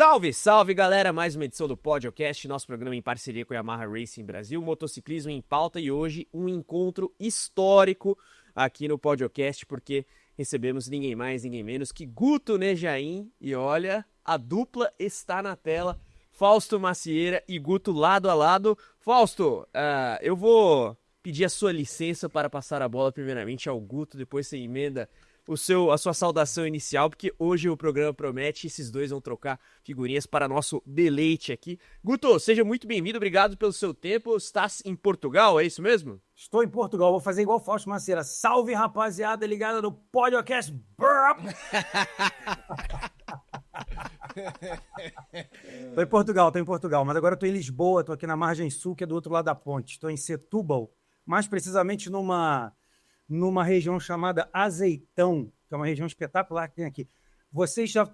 Salve, salve galera, mais uma edição do Podcast, nosso programa em parceria com a Yamaha Racing Brasil, motociclismo em pauta e hoje um encontro histórico aqui no Podcast, porque recebemos ninguém mais, ninguém menos que Guto Nejaim e olha, a dupla está na tela, Fausto Macieira e Guto lado a lado. Fausto, eu vou pedir a sua licença para passar a bola primeiramente ao Guto, depois você emenda a sua saudação inicial, porque hoje o programa promete, esses dois vão trocar figurinhas para nosso deleite aqui. Guto, seja muito bem-vindo, obrigado pelo seu tempo. Estás em Portugal, é isso mesmo? Estou em Portugal, vou fazer igual o Fausto Macieira. Salve, rapaziada, ligada no Podcast. Estou em Portugal, mas agora estou em Lisboa, estou aqui na margem sul, que é do outro lado da ponte. Estou em Setúbal, mais precisamente numa região chamada Azeitão, que é uma região espetacular que tem aqui. Vocês já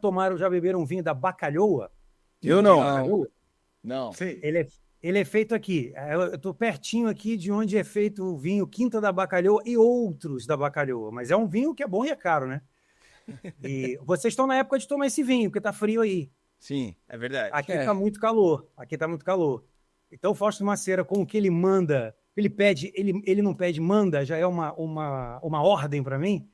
beberam vinho da Bacalhoa? Eu não. Bacalhoa? Não. Sim. Ele é feito aqui. Eu estou pertinho aqui de onde é feito o vinho Quinta da Bacalhoa e outros da Bacalhoa. Mas é um vinho que é bom e é caro, né? E vocês estão na época de tomar esse vinho, porque tá frio aí. Sim, é verdade. Aqui tá muito calor. Então o Fausto Macieira, com o que ele manda... Ele pede, ele não pede, manda, já é uma ordem para mim.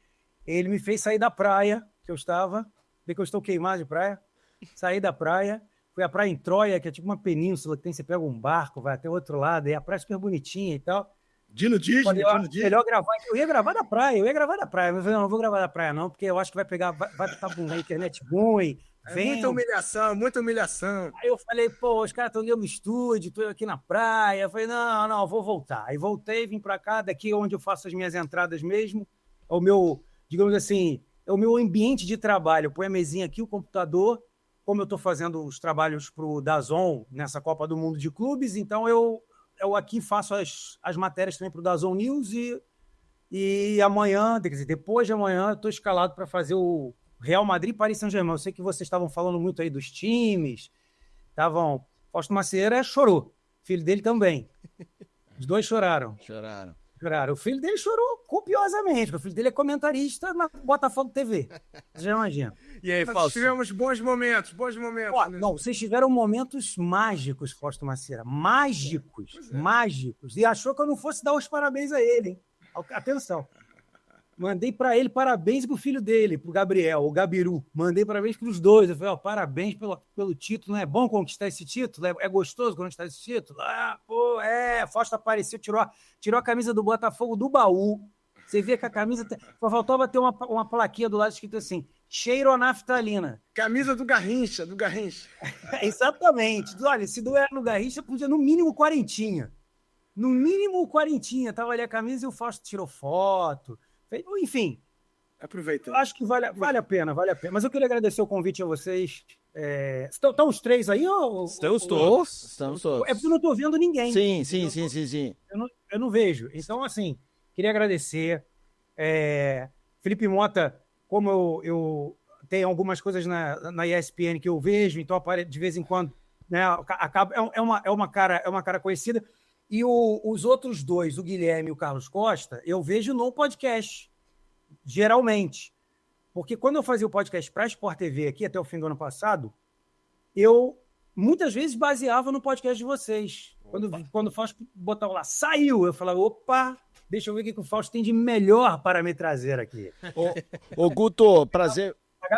Ele me fez sair da praia, que eu estava, vê que eu estou queimado de praia, saí da praia, fui à praia em Troia, que é tipo uma península que tem, você pega um barco, vai até o outro lado, e a praia é super bonitinha e tal. Dino Disney. Melhor gravar, eu ia gravar da praia, mas eu falei, não vou gravar da praia não, porque eu acho que vai estar com a internet ruim. Muita humilhação. Aí eu falei, pô, os caras estão no estúdio, estou aqui na praia. Eu falei, não, vou voltar. Aí voltei, vim para cá, daqui onde eu faço as minhas entradas mesmo. É o meu, digamos assim, é o meu ambiente de trabalho. Põe a mesinha aqui, o computador. Como eu estou fazendo os trabalhos para o DAZN nessa Copa do Mundo de Clubes, então eu aqui faço as matérias também para o DAZN News e amanhã, quer dizer, depois de amanhã, eu estou escalado para fazer o Real Madrid, Paris Saint-Germain. Eu sei que vocês estavam falando muito aí dos times. Fausto Macieira chorou. Filho dele também. Os dois choraram. O filho dele chorou copiosamente. O filho dele é comentarista na Botafogo TV. Você já imagina. E aí, Fausto? Tivemos bons momentos. Né? Não, vocês tiveram momentos mágicos, Fausto Macieira. Mágicos. E achou que eu não fosse dar os parabéns a ele, hein? Atenção. Mandei para ele parabéns pro filho dele, pro Gabriel, o Gabiru. Mandei parabéns pros dois. Eu falei, parabéns pelo título, não é bom conquistar esse título? É gostoso conquistar esse título? Fausto apareceu, tirou a camisa do Botafogo do baú. Você vê que a camisa... Faltava ter uma plaquinha do lado escrito assim, cheiro a naftalina. Camisa do Garrincha. Exatamente. Olha, se doer no Garrincha, podia no mínimo quarentinha. Tava ali a camisa e o Fausto tirou foto. Enfim, aproveitando. Acho que vale a pena. Mas eu queria agradecer o convite a vocês. Estão os três aí? Estamos todos. É porque eu não estou vendo ninguém. Sim. Eu não vejo. Então, assim, queria agradecer. Felipe Mota, como eu tenho algumas coisas na ESPN que eu vejo, então de vez em quando, né, é uma cara conhecida. E os outros dois, o Guilherme e o Carlos Costa, eu vejo no podcast, geralmente. Porque quando eu fazia o podcast para a Sport TV aqui, até o fim do ano passado, eu muitas vezes baseava no podcast de vocês. Quando o Fausto botava lá, saiu, eu falava, opa, deixa eu ver o que o Fausto tem de melhor para me trazer aqui. Ô Guto, prazer...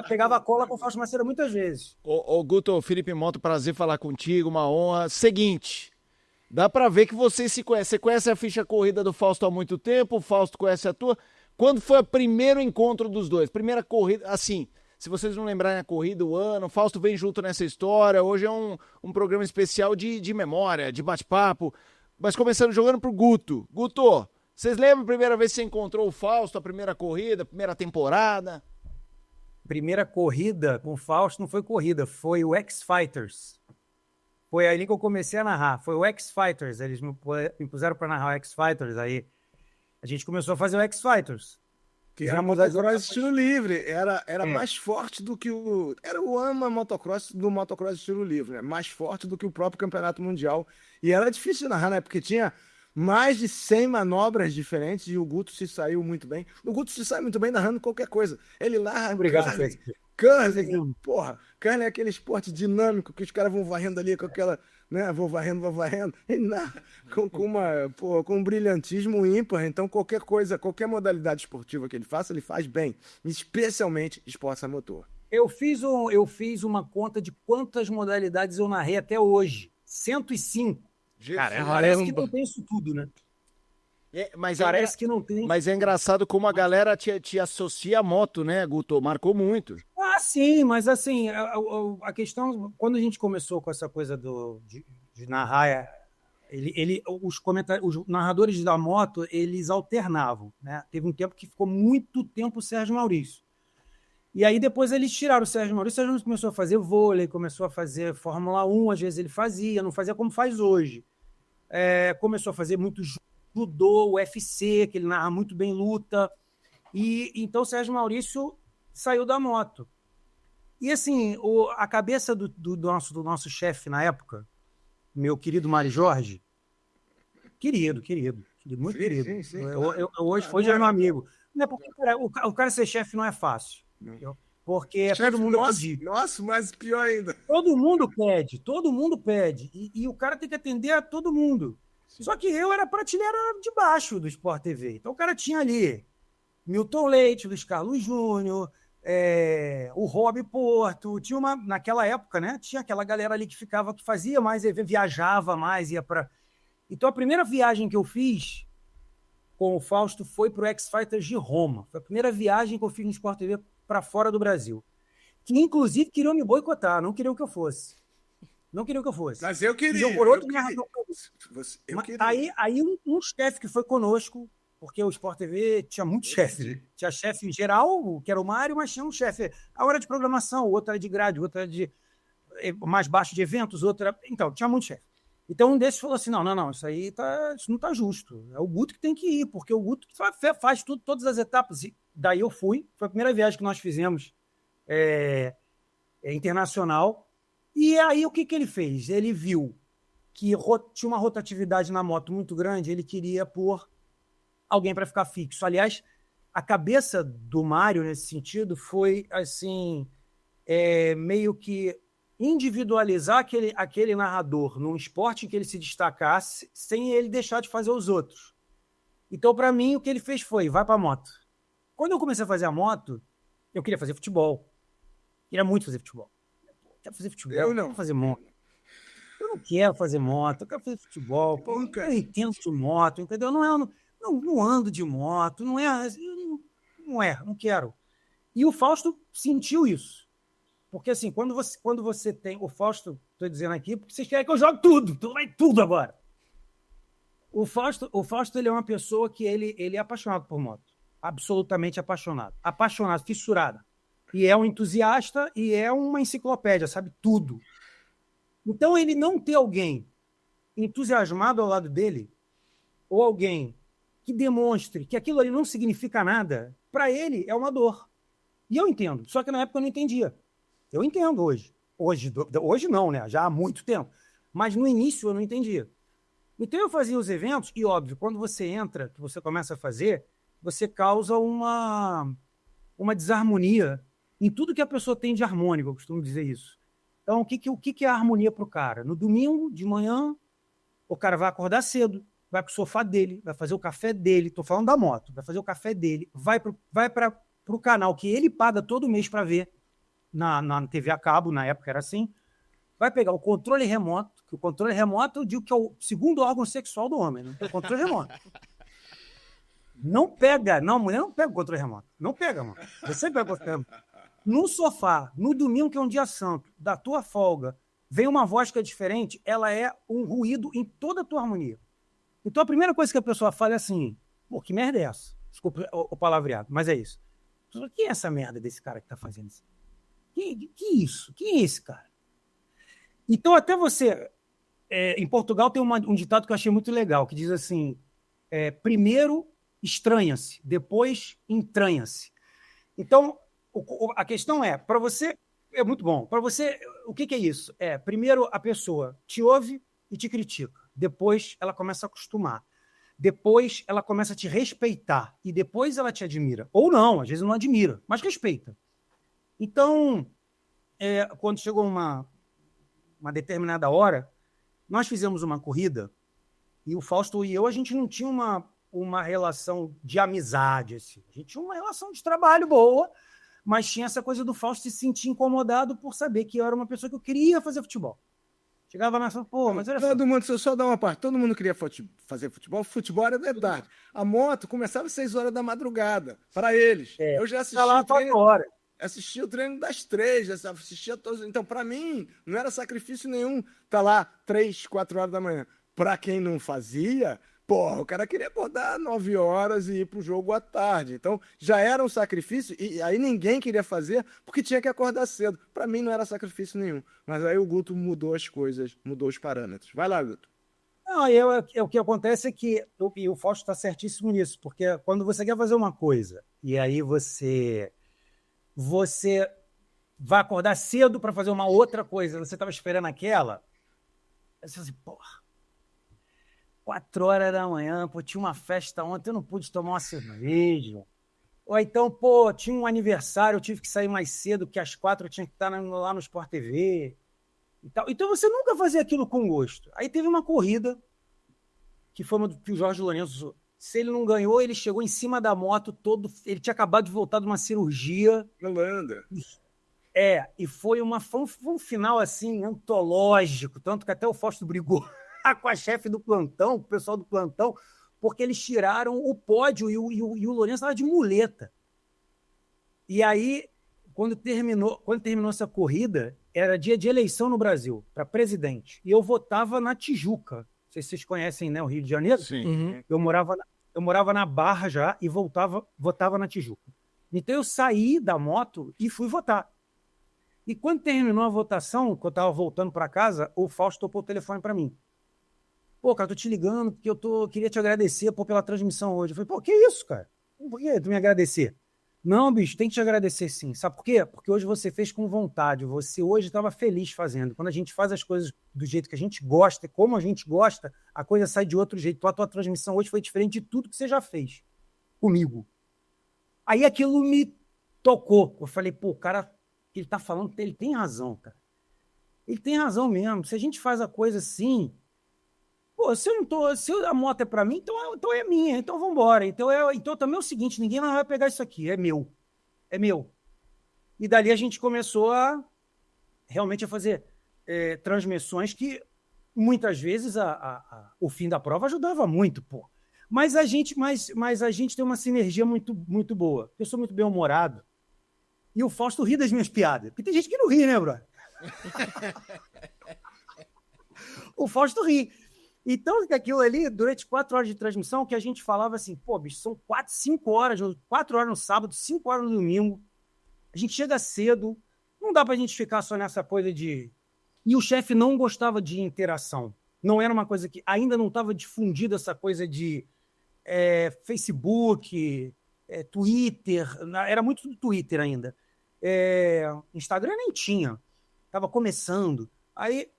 Pegava cola com o Fausto Macieira muitas vezes. Ô Guto, Felipe Mota, prazer falar contigo, uma honra. Seguinte... Dá pra ver que você se conhece. Você conhece a ficha corrida do Fausto há muito tempo, o Fausto conhece a tua. Quando foi o primeiro encontro dos dois? Primeira corrida, assim, se vocês não lembrarem a corrida, o ano, o Fausto vem junto nessa história. Hoje é um programa especial de memória, de bate-papo. Mas começando jogando pro Guto. Guto, vocês lembram a primeira vez que você encontrou o Fausto, a primeira corrida, a primeira temporada? Primeira corrida com o Fausto não foi corrida, foi o X-Fighters. Foi ali que eu comecei a narrar. Foi o X-Fighters. Eles me puseram para narrar o X-Fighters. Aí a gente começou a fazer o X-Fighters. Que era motocross estilo livre. Era mais forte do que o... Era o AMA motocross do motocross estilo livre, né? Mais forte do que o próprio campeonato mundial. E era difícil de narrar, né? Porque tinha mais de 100 manobras diferentes e o Guto se saiu muito bem. O Guto se sai muito bem narrando qualquer coisa. Ele narra... Obrigado, Curling, porra, curling é aquele esporte dinâmico que os caras vão varrendo ali com aquela, né, vou varrendo, e com um brilhantismo ímpar. Então qualquer coisa, qualquer modalidade esportiva que ele faça, ele faz bem, especialmente esporte a motor. Eu fiz uma conta de quantas modalidades eu narrei até hoje. 105. Caramba. Parece que não tem isso tudo, né? Parece que não tem. Mas é engraçado como a galera te associa à moto, né, Guto? Marcou muito. Ah, sim, mas assim, a questão, quando a gente começou com essa coisa de narrar, os narradores da moto, eles alternavam, né? Teve um tempo que ficou muito tempo o Sérgio Maurício. E aí depois eles tiraram o Sérgio Maurício. O Sérgio Maurício começou a fazer vôlei, começou a fazer Fórmula 1, às vezes ele fazia, não fazia como faz hoje. Começou a fazer muito judô, UFC, que ele narra muito bem luta. E então o Sérgio Maurício saiu da moto. E assim, a cabeça do nosso chefe na época, meu querido Mário Jorge, querido, muito querido. Sim. Hoje é meu amigo. Não é porque, cara, o cara ser chefe não é fácil. Porque todo mundo pede. Nossa, mas pior ainda. Todo mundo pede. E o cara tem que atender a todo mundo. Sim. Só que eu era prateleira de baixo do Sport TV. Então o cara tinha ali Milton Leite, Luiz Carlos Júnior, o Rob Porto. Tinha naquela época, né? Tinha aquela galera ali que fazia mais, viajava mais, ia para. Então a primeira viagem que eu fiz com o Fausto foi para o X-Fighters de Roma. Foi a primeira viagem que eu fiz no Sport TV para fora do Brasil. Que, inclusive, queriam me boicotar, não queriam que eu fosse. Mas eu queria. Aí um chefe que foi conosco, porque o Sport TV tinha muitos chefes. Né? Tinha chefe geral, que era o Mário, mas tinha um chefe. A hora de programação, outra de grade, outra de mais baixo de eventos, outra. Então, tinha muito chefe. Então, um desses falou assim: não, isso não está justo. É o Guto que tem que ir, porque o Guto faz tudo, todas as etapas. E daí eu fui. Foi a primeira viagem que nós fizemos internacional. E aí o que ele fez? Ele viu que tinha uma rotatividade na moto muito grande, ele queria pôr alguém para ficar fixo. Aliás, a cabeça do Mário nesse sentido foi assim, meio que individualizar aquele narrador num esporte em que ele se destacasse sem ele deixar de fazer os outros. Então, para mim, o que ele fez foi, vai para a moto. Quando eu comecei a fazer a moto, eu queria fazer futebol. Queria muito fazer futebol. Quero fazer futebol, eu não quero fazer moto. Eu não quero fazer moto, eu quero fazer futebol. Pô, eu entendo de moto, entendeu? Não ando de moto, não quero. E o Fausto sentiu isso. Porque assim, quando você tem... O Fausto, estou dizendo aqui, porque vocês querem que eu jogue tudo, vai tudo agora. O Fausto ele é uma pessoa que ele é apaixonado por moto. Absolutamente apaixonado. Apaixonado, fissurado. E é um entusiasta e é uma enciclopédia, sabe tudo. Então, ele não ter alguém entusiasmado ao lado dele, ou alguém que demonstre que aquilo ali não significa nada, para ele é uma dor. E eu entendo, só que na época eu não entendia. Eu entendo hoje. Hoje não, né? Já há muito tempo. Mas no início eu não entendia. Então eu fazia os eventos, e óbvio, quando você entra, que você começa a fazer, você causa uma desarmonia em tudo que a pessoa tem de harmônico, eu costumo dizer isso. Então, o que é a harmonia para o cara? No domingo, de manhã, o cara vai acordar cedo, vai para o sofá dele, vai fazer o café dele, estou falando da moto, vai fazer o café dele, vai para o canal que ele paga todo mês para ver, na TV a cabo, na época era assim, vai pegar o controle remoto, que o controle remoto eu digo que é o segundo órgão sexual do homem, né? É o controle remoto. A mulher não pega o controle remoto. Não pega, mano. Você pega o controle remoto. No sofá, no domingo, que é um dia santo, da tua folga, vem uma voz que é diferente, ela é um ruído em toda a tua harmonia. Então a primeira coisa que a pessoa fala é assim, pô, que merda é essa? Desculpa o palavreado, mas é isso. Quem é essa merda desse cara que tá fazendo isso? Que isso? Quem é esse cara? Então até você... em Portugal tem um ditado que eu achei muito legal, que diz assim, primeiro estranha-se, depois entranha-se. Então, a questão para você, é muito bom, para você, o que é isso? Primeiro a pessoa te ouve e te critica, depois ela começa a acostumar, depois ela começa a te respeitar, e depois ela te admira, ou não, às vezes não admira, mas respeita. Então, quando chegou uma determinada hora, nós fizemos uma corrida e o Fausto e eu, a gente não tinha uma relação de amizade, assim. A gente tinha uma relação de trabalho boa, mas tinha essa coisa do Fausto se sentir incomodado por saber que eu era uma pessoa que eu queria fazer futebol. Chegava lá e falava, pô, mas olha só. Todo mundo, só dar uma parte, todo mundo queria fazer futebol, futebol era de tarde. A moto começava às 6 horas da madrugada, para eles. Eu já assisti lá 4 horas. Assisti o treino das 3, assistia todos. Então, para mim, não era sacrifício nenhum tá lá 3, 4 horas da manhã. Para quem não fazia, porra, o cara queria acordar 9 horas e ir pro jogo à tarde. Então, já era um sacrifício e aí ninguém queria fazer porque tinha que acordar cedo. Para mim, não era sacrifício nenhum. Mas aí o Guto mudou as coisas, mudou os parâmetros. Vai lá, Guto. Não, o que acontece é que o Fausto está certíssimo nisso, porque quando você quer fazer uma coisa e aí você vai acordar cedo para fazer uma outra coisa, você estava esperando aquela, aí você fala assim, porra, 4 horas da manhã, pô, tinha uma festa ontem, eu não pude tomar uma cerveja. Ou então, pô, tinha um aniversário, eu tive que sair mais cedo, porque às 4 eu tinha que estar lá no Sport TV. E tal. Então você nunca fazia aquilo com gosto. Aí teve uma corrida, que foi uma que o Jorge Lourenço, se ele não ganhou, ele chegou em cima da moto ele tinha acabado de voltar de uma cirurgia. Holanda. E foi um final assim, antológico, tanto que até o Fausto brigou com a chefe do plantão, com o pessoal do plantão, porque eles tiraram o pódio e o Lourenço estava de muleta. E aí, quando terminou essa corrida, era dia de eleição no Brasil, para presidente. E eu votava na Tijuca. Não sei se vocês conhecem, né, o Rio de Janeiro. Sim. Uhum. Eu morava na Barra já e votava na Tijuca. Então eu saí da moto e fui votar. E quando terminou a votação, que eu estava voltando para casa, o Fausto tocou o telefone para mim. Pô, cara, tô te ligando porque queria te agradecer pela transmissão hoje. Eu falei, pô, que isso, cara? Por que tu me agradecer? Não, bicho, tem que te agradecer sim. Sabe por quê? Porque hoje você fez com vontade. Você hoje estava feliz fazendo. Quando a gente faz as coisas do jeito que a gente gosta, como a gente gosta, a coisa sai de outro jeito. A tua transmissão hoje foi diferente de tudo que você já fez comigo. Aí aquilo me tocou. Eu falei, pô, o cara, ele tá falando, ele tem razão, cara. Ele tem razão mesmo. Se a gente faz a coisa assim, pô, se a moto é para mim, então é minha, então vamos embora. Então também é o seguinte, ninguém mais vai pegar isso aqui, é meu. É meu. E dali a gente começou realmente a fazer transmissões que muitas vezes o fim da prova ajudava muito, pô. Mas a gente tem uma sinergia muito, muito boa. Eu sou muito bem-humorado. E o Fausto ri das minhas piadas. Porque tem gente que não ri, né, bro? O Fausto ri. Então, aquilo ali, durante 4 horas de transmissão, que a gente falava assim, pô, bicho, são 4 horas no sábado, 5 horas no domingo. A gente chega cedo, não dá pra gente ficar só nessa coisa de... E o chefe não gostava de interação. Não era uma coisa que... Ainda não estava difundida essa coisa de Facebook, Twitter. Era muito do Twitter ainda. Instagram nem tinha. Estava começando. Aí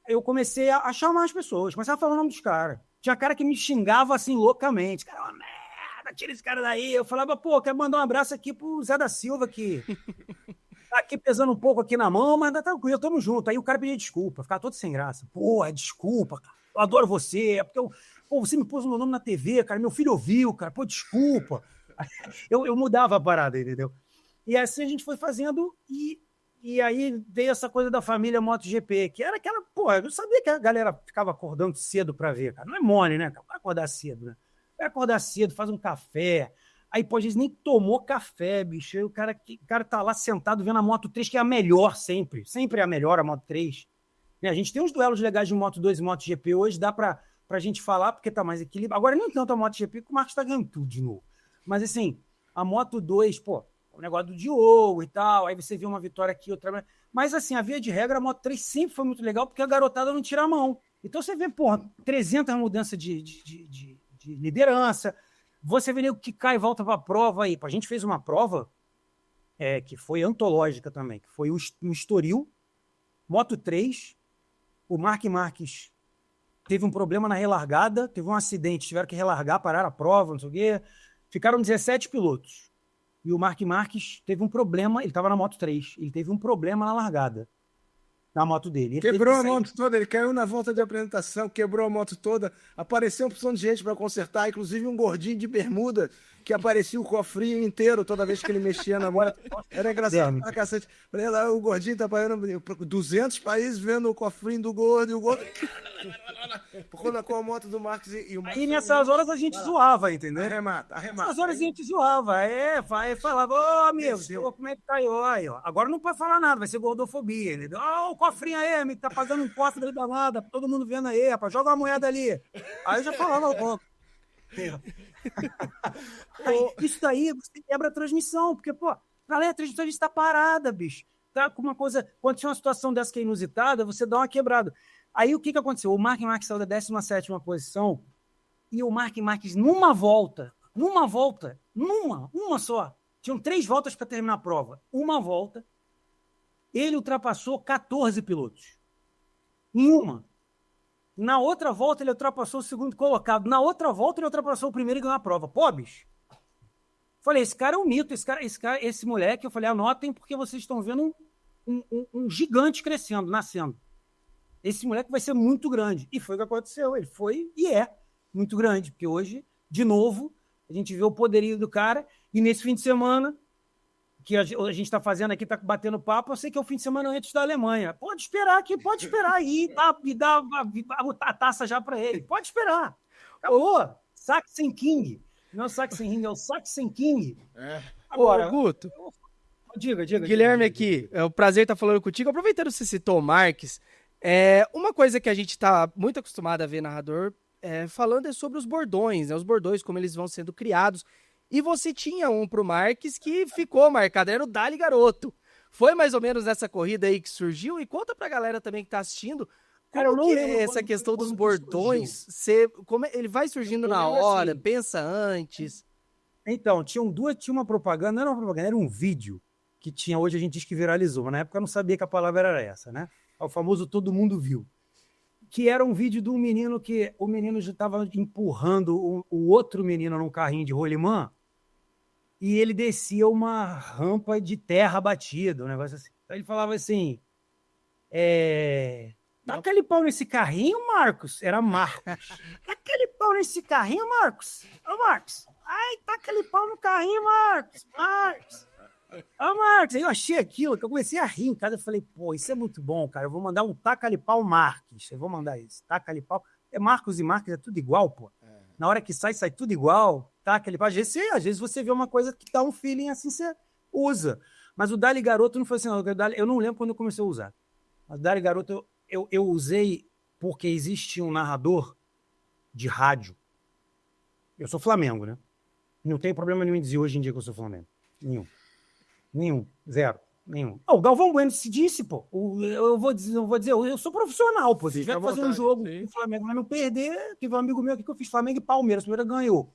eu comecei a chamar as pessoas, começava a falar o nome dos caras. Tinha cara que me xingava assim loucamente. Cara, uma merda, tira esse cara daí. Eu falava, pô, quero mandar um abraço aqui pro Zé da Silva, que tá aqui pesando um pouco aqui na mão, mas tá tranquilo, tamo junto. Aí o cara pedia desculpa, ficava todo sem graça. Pô, desculpa, cara. Eu adoro você, porque você me pôs o meu nome na TV, cara, meu filho ouviu, cara, pô, desculpa. Eu mudava a parada, entendeu? E assim a gente foi fazendo e aí veio essa coisa da família MotoGP, que era aquela, pô, eu sabia que a galera ficava acordando cedo pra ver, cara. Não é mole, né? Vai acordar cedo, né? Vai acordar cedo, faz um café. Aí, pô, às vezes nem tomou café, bicho. Aí o cara tá lá sentado vendo a Moto 3, que é a melhor sempre. Sempre é a melhor a Moto 3. A gente tem uns duelos legais de Moto 2 e MotoGP hoje, dá pra gente falar, porque tá mais equilibrado. Agora, nem tanto a MotoGP, que o Marcos tá ganhando tudo de novo. Mas, assim, a Moto 2, pô, o negócio do Diogo e tal, aí você viu uma vitória aqui, outra... Mas, assim, a via de regra, a Moto 3 sempre foi muito legal, porque a garotada não tira a mão. Então, você vê, pô, 300 mudanças de liderança, você vê o que cai e volta pra prova aí. A gente fez uma prova que foi antológica também, que foi um Estoril, Moto 3, o Marc Marques teve um problema na relargada, teve um acidente, tiveram que relargar, parar a prova, não sei o quê. Ficaram 17 pilotos. E o Mark Marques teve um problema, ele estava na Moto 3, ele teve um problema na largada, na moto dele. Ele Quebrou teve que a sair. moto toda, ele caiu na volta de apresentação, quebrou a moto toda, apareceu uma opção de gente para consertar, inclusive um gordinho de bermuda que aparecia o cofrinho inteiro toda vez que ele mexia na moto. Era engraçado pra cacete. Falei, lá, o gordinho tá parando 200 países vendo o cofrinho do gordo, e o gordo com a moto do Marcos e o Marcos... Aí nessas horas a gente zoava, entendeu? Arremata. Nessas horas a gente zoava, falava, ô amigo, como é que tá aí, ó. Agora não pode falar nada, vai ser gordofobia, entendeu? Ó, o cofrinho aí, amigo, tá fazendo um cofre da danada, todo mundo vendo aí, rapaz, joga uma moeda ali. Aí eu já falava, ó. Isso daí você quebra a transmissão, porque, pô, galera, a transmissão está parada, bicho. Tá com uma coisa. Quando tinha uma situação dessa que é inusitada, você dá uma quebrada. Aí o que aconteceu? O Mark Marques saiu da 17ª posição e o Mark Marques, numa volta, uma só. Tinham 3 voltas para terminar a prova. Uma volta, ele ultrapassou 14 pilotos. Em uma. Na outra volta, ele ultrapassou o segundo colocado. Na outra volta, ele ultrapassou o primeiro e ganhou a prova. Pô, bicho. Falei, esse cara é um mito. Esse moleque, eu falei, anotem, porque vocês estão vendo um gigante crescendo, nascendo. Esse moleque vai ser muito grande. E foi o que aconteceu. Ele foi e é muito grande. Porque hoje, de novo, a gente vê o poderio do cara. E nesse fim de semana, que a gente está fazendo aqui, está batendo papo, eu sei que é o fim de semana antes da Alemanha. Pode esperar aí e dar a taça já para ele. Pode esperar. Acabou. Sachsen King. Não é o Sachsen Ring, é o Sachsen King. Agora, Guto. Diga. Guilherme aqui, é um prazer estar falando contigo. Aproveitando que você citou o Marques, uma coisa que a gente está muito acostumado a ver narrador falando é sobre os bordões, né? Os bordões, como eles vão sendo criados. E você tinha um pro Marques que ficou marcado, era o Dali Garoto. Foi mais ou menos nessa corrida aí que surgiu? E conta pra galera também que tá assistindo, como que é essa questão dos bordões? Ele vai surgindo na hora, assim, pensa antes? Então, tinha uma propaganda, não era uma propaganda, era um vídeo que tinha, hoje a gente diz que viralizou, mas na época eu não sabia que a palavra era essa, né? O famoso todo mundo viu. Que era um vídeo de um menino que o menino já estava empurrando o outro menino num carrinho de rolimã, e ele descia uma rampa de terra batida, um negócio assim. Então ele falava assim, taca aquele pau nesse carrinho, Marcos. Era Marcos. Taca aquele pau nesse carrinho, Marcos. Ô, Marcos. Ai, taca aquele pau no carrinho, Marcos. Ô, Marcos. Aí eu achei aquilo, que eu comecei a rir em casa. Eu falei, pô, isso é muito bom, cara. Eu vou mandar um taca-lhe pau Marques. Eu vou mandar isso. Taca-lhe pau. Marcos e Marques é tudo igual, pô. Na hora que sai tudo igual. Taca-lhe pau. Às vezes você vê uma coisa que dá um feeling assim, você usa. Mas o Dali Garoto não foi assim, não. Eu não lembro quando eu comecei a usar. Mas o Dali Garoto eu usei porque existe um narrador de rádio. Eu sou Flamengo, né? Não tenho problema nenhum em dizer hoje em dia que eu sou Flamengo. Nenhum. Zero. Nenhum. O Galvão Bueno se disse, pô. Eu vou dizer, eu sou profissional, pô. Se tiver que fazer um jogo com o Flamengo, mas não perder, teve um amigo meu aqui que eu fiz Flamengo e Palmeiras. O Palmeiras ganhou.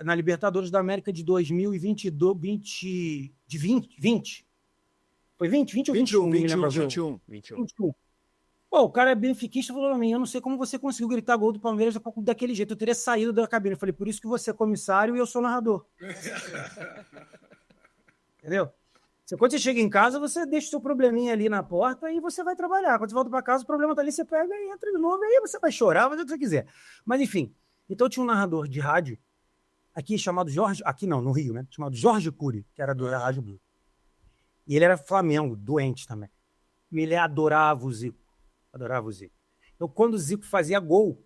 Na Libertadores da América de 2020. Foi 20 ou 21? 21. Pô, o cara é benfiquista, falou pra mim, eu não sei como você conseguiu gritar gol do Palmeiras daquele jeito, eu teria saído da cabine. Eu falei, por isso que você é comissário e eu sou narrador. Entendeu? Quando você chega em casa, você deixa o seu probleminha ali na porta e você vai trabalhar. Quando você volta para casa, o problema tá ali, você pega e entra de novo, e aí você vai chorar, vai fazer o que você quiser. Mas enfim, então tinha um narrador de rádio, aqui chamado Jorge, aqui não, no Rio, né? Chamado Jorge Cury, que era da Rádio Blue. E ele era Flamengo, doente também. E ele adorava o Zico. Então, quando o Zico fazia gol,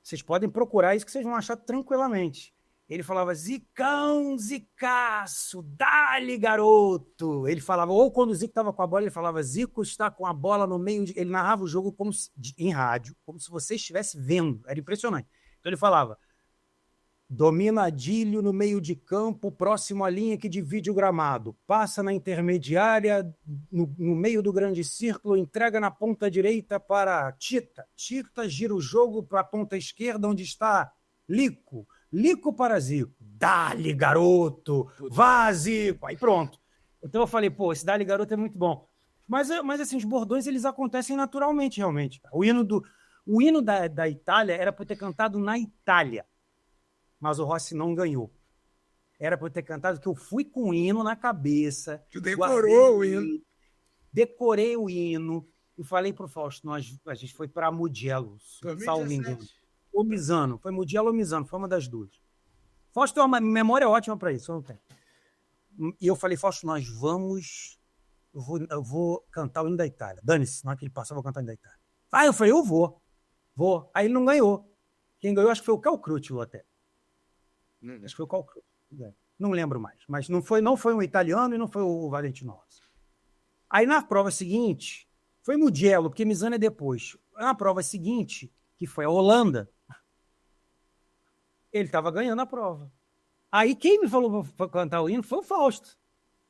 vocês podem procurar isso que vocês vão achar tranquilamente. Ele falava, Zicão, Zicaço, dá-lhe, garoto. Ele falava, ou quando o Zico estava com a bola, ele falava, Zico está com a bola no meio de... Ele narrava o jogo em rádio, como se você estivesse vendo. Era impressionante. Então ele falava, domina Adílio no meio de campo, próximo à linha que divide o gramado. Passa na intermediária, no meio do grande círculo, entrega na ponta direita para Tita. Tita gira o jogo para a ponta esquerda, onde está Lico. Lico para Zico. Dá-lhe, garoto. Vá, Zico. Aí pronto. Então eu falei, pô, esse dá-lhe, garoto é muito bom. Mas assim, os bordões, eles acontecem naturalmente, realmente. O hino da Itália era para ter cantado na Itália. Mas o Rossi não ganhou. era para eu ter cantado, que eu fui com o hino na cabeça. Tu decorou o hino. Decorei o hino e falei pro Fausto, a gente foi para Mugello, salvo engano. Ou Misano, foi Mugello ou Misano, foi uma das duas. Fausto tem uma memória ótima para isso, eu não tenho. E eu falei, Fausto, eu vou cantar o hino da Itália. Dane-se, na hora que ele passou, eu vou cantar o hino da Itália. Aí eu falei, eu vou. Aí ele não ganhou. Quem ganhou, acho que foi o Calcrútilo até. Acho que foi o Calcrútilo. Não lembro mais. Mas não foi um italiano e não foi o Valentino Rossi. Aí na prova seguinte, foi Mugello, porque Misano é depois. Na prova seguinte, que foi a Holanda, ele estava ganhando a prova. Aí quem me falou para cantar o hino foi o Fausto.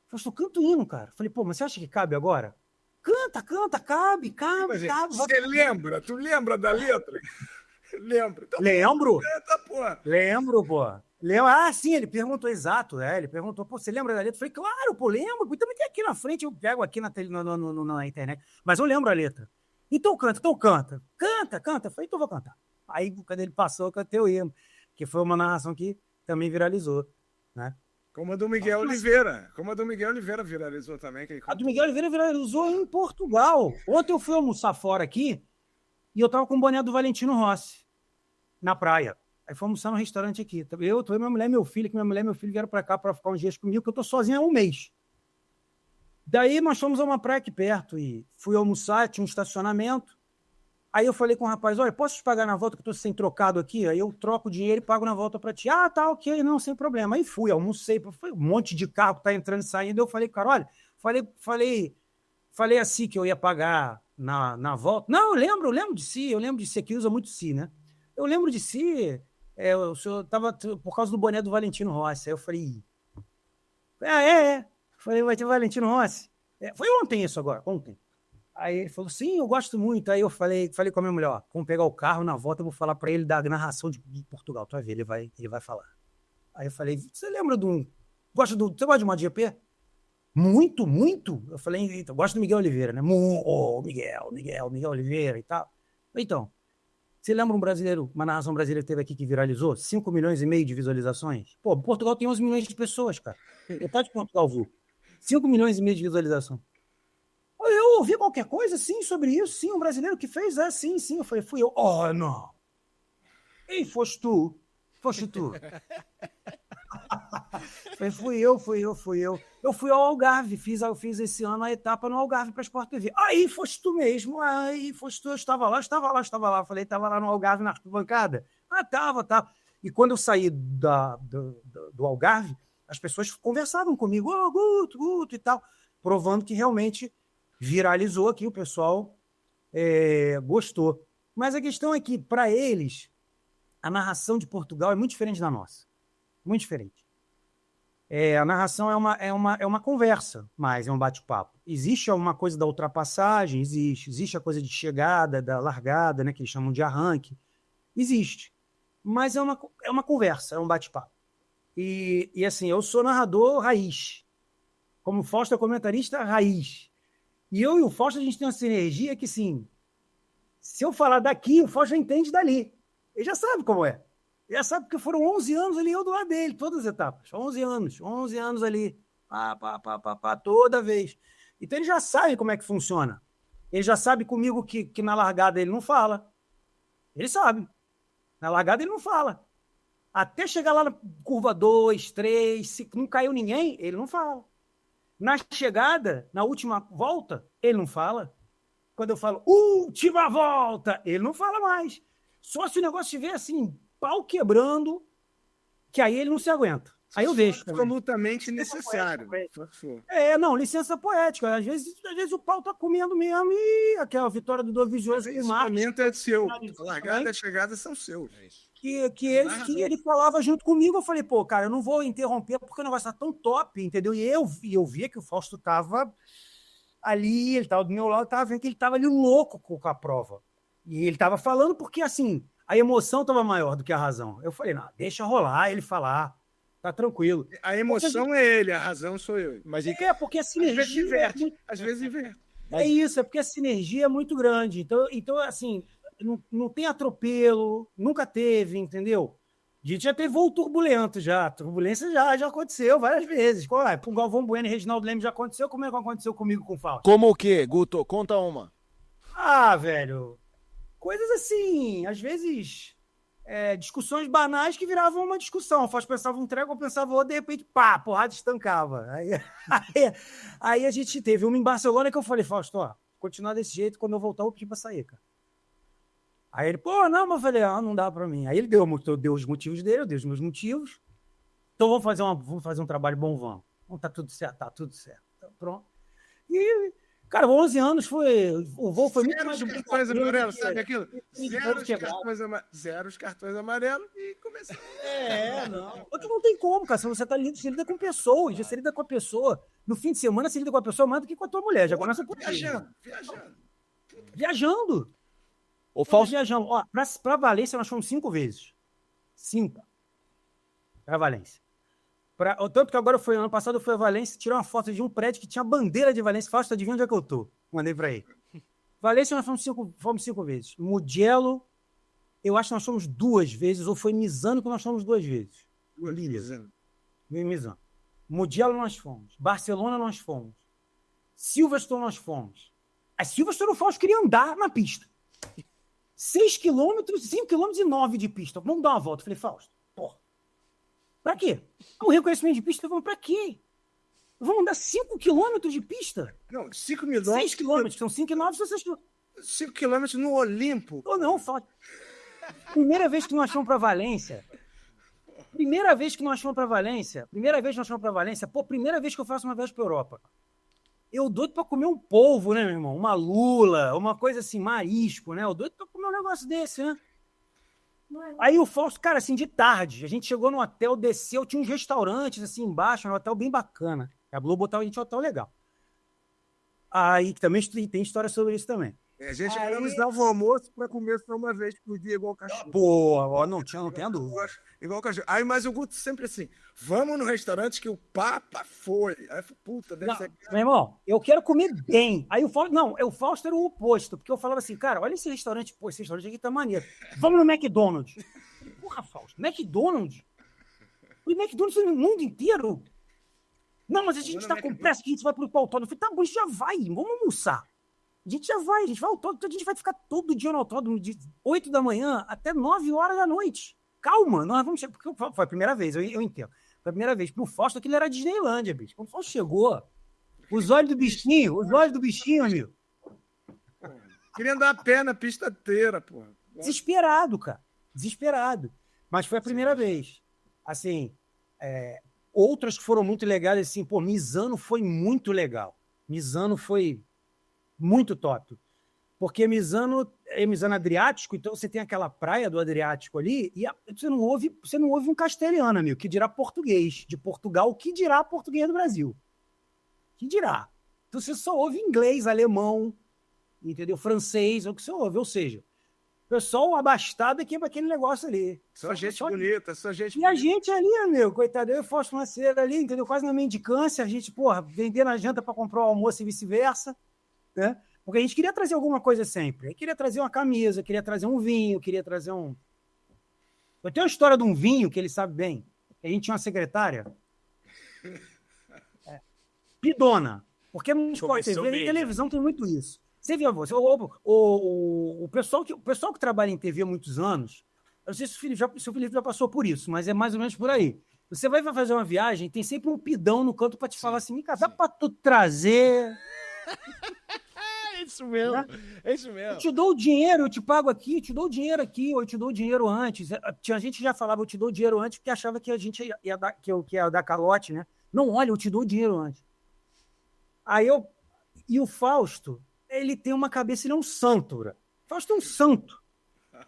Fausto, canta o hino, cara. Falei, pô, mas você acha que cabe agora? Canta, cabe. Você lembra? Tu lembra da letra? Lembro. Então, Lembro. Canta, porra. Lembro, pô. Sim, ele perguntou exato, ele perguntou, pô, você lembra da letra? Eu falei, claro, pô, lembro, e também tem aqui na frente, eu pego aqui na internet, mas eu lembro a letra. Então canta. Canta. Eu falei, então vou cantar. Aí, quando ele passou, eu cantei o hino, que foi uma narração que também viralizou, né? Como a do Miguel Oliveira. Viralizou também. A do Miguel Oliveira viralizou em Portugal. Ontem eu fui almoçar fora aqui e eu tava com o boné do Valentino Rossi, na praia. Aí fomos almoçar no restaurante aqui. Eu, minha mulher e meu filho, que minha mulher e meu filho vieram para cá para ficar uns dias comigo, que eu tô sozinho há um mês. Daí nós fomos a uma praia aqui perto e fui almoçar, tinha um estacionamento. Aí eu falei com o rapaz, olha, posso te pagar na volta que eu tô sem trocado aqui? Aí eu troco o dinheiro e pago na volta para ti. Ah, tá, ok, não, sem problema. Aí fui, almocei, foi um monte de carro que tá entrando e saindo. Eu falei, cara, olha, falei assim que eu ia pagar na volta. Não, eu lembro de si, aqui usa muito si, né? Eu lembro de si, o senhor tava por causa do boné do Valentino Rossi. Aí eu falei, Falei, vai ter Valentino Rossi. Foi ontem isso agora, ontem. Aí ele falou, sim, eu gosto muito. Aí eu falei com a minha mulher, ó, vamos pegar o carro, na volta eu vou falar para ele da narração de Portugal. Tu vai ver, ele vai falar. Aí eu falei, você lembra você gosta de MotoGP? Muito, muito. Eu falei, então, gosto do Miguel Oliveira, né? Miguel Oliveira e tal. Então, você lembra uma narração brasileira que teve aqui que viralizou? 5 milhões e meio de visualizações? Pô, Portugal tem 11 milhões de pessoas, cara. Metade de Portugal viu. 5 milhões e meio de visualização. Eu ouvi qualquer coisa, sim, sobre isso. Sim, um brasileiro que fez, sim. Eu falei, fui eu. Oh, não. Ei, foste tu. Falei, fui eu. Eu fui ao Algarve, fiz esse ano a etapa no Algarve para a Sport TV. Aí, foste tu mesmo. Eu estava lá. Falei, estava lá no Algarve, na arquibancada. Tava. E quando eu saí do Algarve, as pessoas conversavam comigo, Guto e tal, provando que realmente viralizou aqui, o pessoal gostou. Mas a questão é que, para eles, a narração de Portugal é muito diferente da nossa. Muito diferente. A narração é uma conversa, mas é um bate-papo. Existe alguma coisa da ultrapassagem? Existe a coisa de chegada, da largada, né, que eles chamam de arranque. Existe. Mas é uma conversa, é um bate-papo. E assim, eu sou narrador raiz. Como o Fausto é comentarista raiz. E eu e o Fausto, a gente tem uma sinergia que, sim, se eu falar daqui, o Fausto já entende dali. Ele já sabe como é. Ele já sabe porque foram 11 anos ali, eu do lado dele, todas as etapas. 11 anos ali. Toda vez. Então ele já sabe como é que funciona. Ele já sabe comigo que na largada ele não fala. Ele sabe. Na largada ele não fala. Até chegar lá na curva 2, 3, se não caiu ninguém, ele não fala. Na chegada, na última volta, ele não fala. Quando eu falo última volta, ele não fala mais. Só se o negócio estiver assim, pau quebrando, que aí ele não se aguenta. Aí eu deixo. Absolutamente necessário. Não, licença poética. Às vezes o pau tá comendo mesmo e aquela vitória do Dovizioso. Esse momento é seu. A largada e a chegada são seus. Que ele falava junto comigo, eu falei, pô, cara, eu não vou interromper porque o negócio tá tão top, entendeu? E eu via que o Fausto tava ali, ele tava do meu lado, eu tava vendo que ele tava ali louco com a prova. E ele tava falando porque, assim, a emoção tava maior do que a razão. Eu falei, não, deixa rolar ele falar, tá tranquilo. A emoção é ele, a razão sou eu. Mas porque a sinergia... Às vezes inverte. É isso, é porque a sinergia é muito grande. Então assim... Não tem atropelo, nunca teve, entendeu? A gente já teve voo turbulento já. Turbulência já aconteceu várias vezes. Com o Galvão Bueno e Reginaldo Leme já aconteceu. Como é que aconteceu comigo com o Fausto? Como o quê, Guto? Conta uma. Ah, velho. Coisas assim, às vezes, discussões banais que viravam uma discussão. O Fausto pensava um treco, eu pensava outro, de repente, pá, porrada estancava. Aí a gente teve uma em Barcelona que eu falei, Fausto, ó, continuar desse jeito, quando eu voltar eu pedi pra sair, cara. Aí ele, pô, não, mas eu falei, não dá pra mim. Aí ele deu os motivos dele, eu dei os meus motivos. Então vamos fazer um trabalho bom, vamos. Então tá tudo certo. Então, pronto. E, cara, 11 anos o voo foi muito mais Zero de os cartões amarelos, que- sabe aquilo? que- Zero os cartões amarelos e começou. Não. Outro não tem como, cara. Se você você lida com pessoas, você lida com a pessoa. No fim de semana, você lida com a pessoa mais do que com a tua mulher. Já começa por aí. Viajando. Ô, Fausto, Viajando. Ó, pra Valência, nós fomos 5 vezes. 5. Pra Valência. Tanto que agora ano passado eu fui a Valência, tirei uma foto de um prédio que tinha bandeira de Valência. Fausto, adivinha onde é que eu tô? Mandei pra ele. Valência, nós fomos 5 vezes. Mugello, eu acho que nós fomos 2 vezes, ou foi Misano que nós fomos 2 vezes. Misano. Mugello nós fomos. Barcelona nós fomos. Silverstone nós fomos. A Silverstone, o Fausto queria andar na pista. 6 quilômetros, 5 quilômetros e 9 de pista. Vamos dar uma volta. Eu falei, Fausto, porra. Pra quê? O reconhecimento de pista, vamos pra quê? Vamos andar 5 quilômetros de pista? Não, 5 quilômetros. 6 quilômetros, são 5 e 9, são 6 quilômetros. 5 quilômetros no Olimpo. Ou não, Fausto. Primeira vez que nós fomos pra Valência. Primeira vez que nós fomos pra Valência, pô, primeira vez que eu faço uma viagem pra Europa. Eu doido pra comer um polvo, né, meu irmão? Uma lula, uma coisa assim, marisco, né? Eu doido pra comer um negócio desse, né? Aí o Fausto, cara, assim, de tarde, a gente chegou no hotel, desceu, tinha uns restaurantes, assim, embaixo, um hotel bem bacana. A Globo botava a gente em um hotel legal. Aí, que também tem história sobre isso também. A gente organizava o almoço para comer só uma vez por dia, igual cachorro. Pô, não tenha dúvida. Igual cachorro. Aí, mas o Guto sempre assim, vamos no restaurante que o Papa foi. Aí eu falei, puta, deve ser... Meu irmão, eu quero comer bem. Aí o Fausto era o oposto, porque eu falava assim, cara, olha esse restaurante, pô, esse restaurante aqui tá maneiro. Vamos no McDonald's. Porra, Fausto, McDonald's? O McDonald's no mundo inteiro? Não, mas a gente tá com pressa que a gente vai pro autódromo. Eu falei, tá bom, a gente já vai, vamos almoçar. A gente vai ao autódromo, a gente vai ficar todo dia no autódromo, de 8 da manhã até 9 horas da noite. Calma, nós vamos chegar, porque foi a primeira vez, eu entendo. Foi a primeira vez. Pro Fausto, aquilo era Disneylândia, bicho. Quando o Fausto chegou, os olhos do bichinho, amigo. Queria andar a pé na pista inteira, pô. Desesperado, cara. Desesperado. Mas foi a primeira vez. Assim, outras que foram muito legais, assim, pô, Misano foi muito legal. Misano foi muito top. Porque Misano é Misano Adriático, então você tem aquela praia do Adriático ali, e você não ouve um castelhano, amigo, que dirá português de Portugal, que dirá português do Brasil. Que dirá. Então você só ouve inglês, alemão, entendeu? Francês, é o que você ouve. Ou seja, o pessoal abastado aqui para aquele negócio ali. Só gente bonita, só gente bonita. E a gente ali, amigo, coitado, eu e o Fausto Macedo ali, entendeu? Quase na mendicância, a gente, porra, vendendo a janta para comprar o almoço e vice-versa, né? Porque a gente queria trazer alguma coisa sempre. Eu queria trazer uma camisa, queria trazer um vinho, queria trazer um... Eu tenho uma história de um vinho que ele sabe bem. A gente tinha uma secretária. Pidona. Porque não pode ter. Em televisão tem muito isso. Você via você. O pessoal que trabalha em TV há muitos anos, eu não sei se o Felipe já passou por isso, mas é mais ou menos por aí. Você vai fazer uma viagem, tem sempre um pidão no canto para te falar assim, Mica, dá para tu trazer... É isso mesmo, é isso mesmo. Eu te dou o dinheiro, eu te pago aqui, eu te dou o dinheiro aqui, ou eu te dou o dinheiro antes. Tinha gente que já falava, eu te dou o dinheiro antes, porque achava que a gente ia dar calote, né? Não, olha, eu te dou o dinheiro antes. E o Fausto, ele tem uma cabeça, ele é um santo, bro. O Fausto é um santo.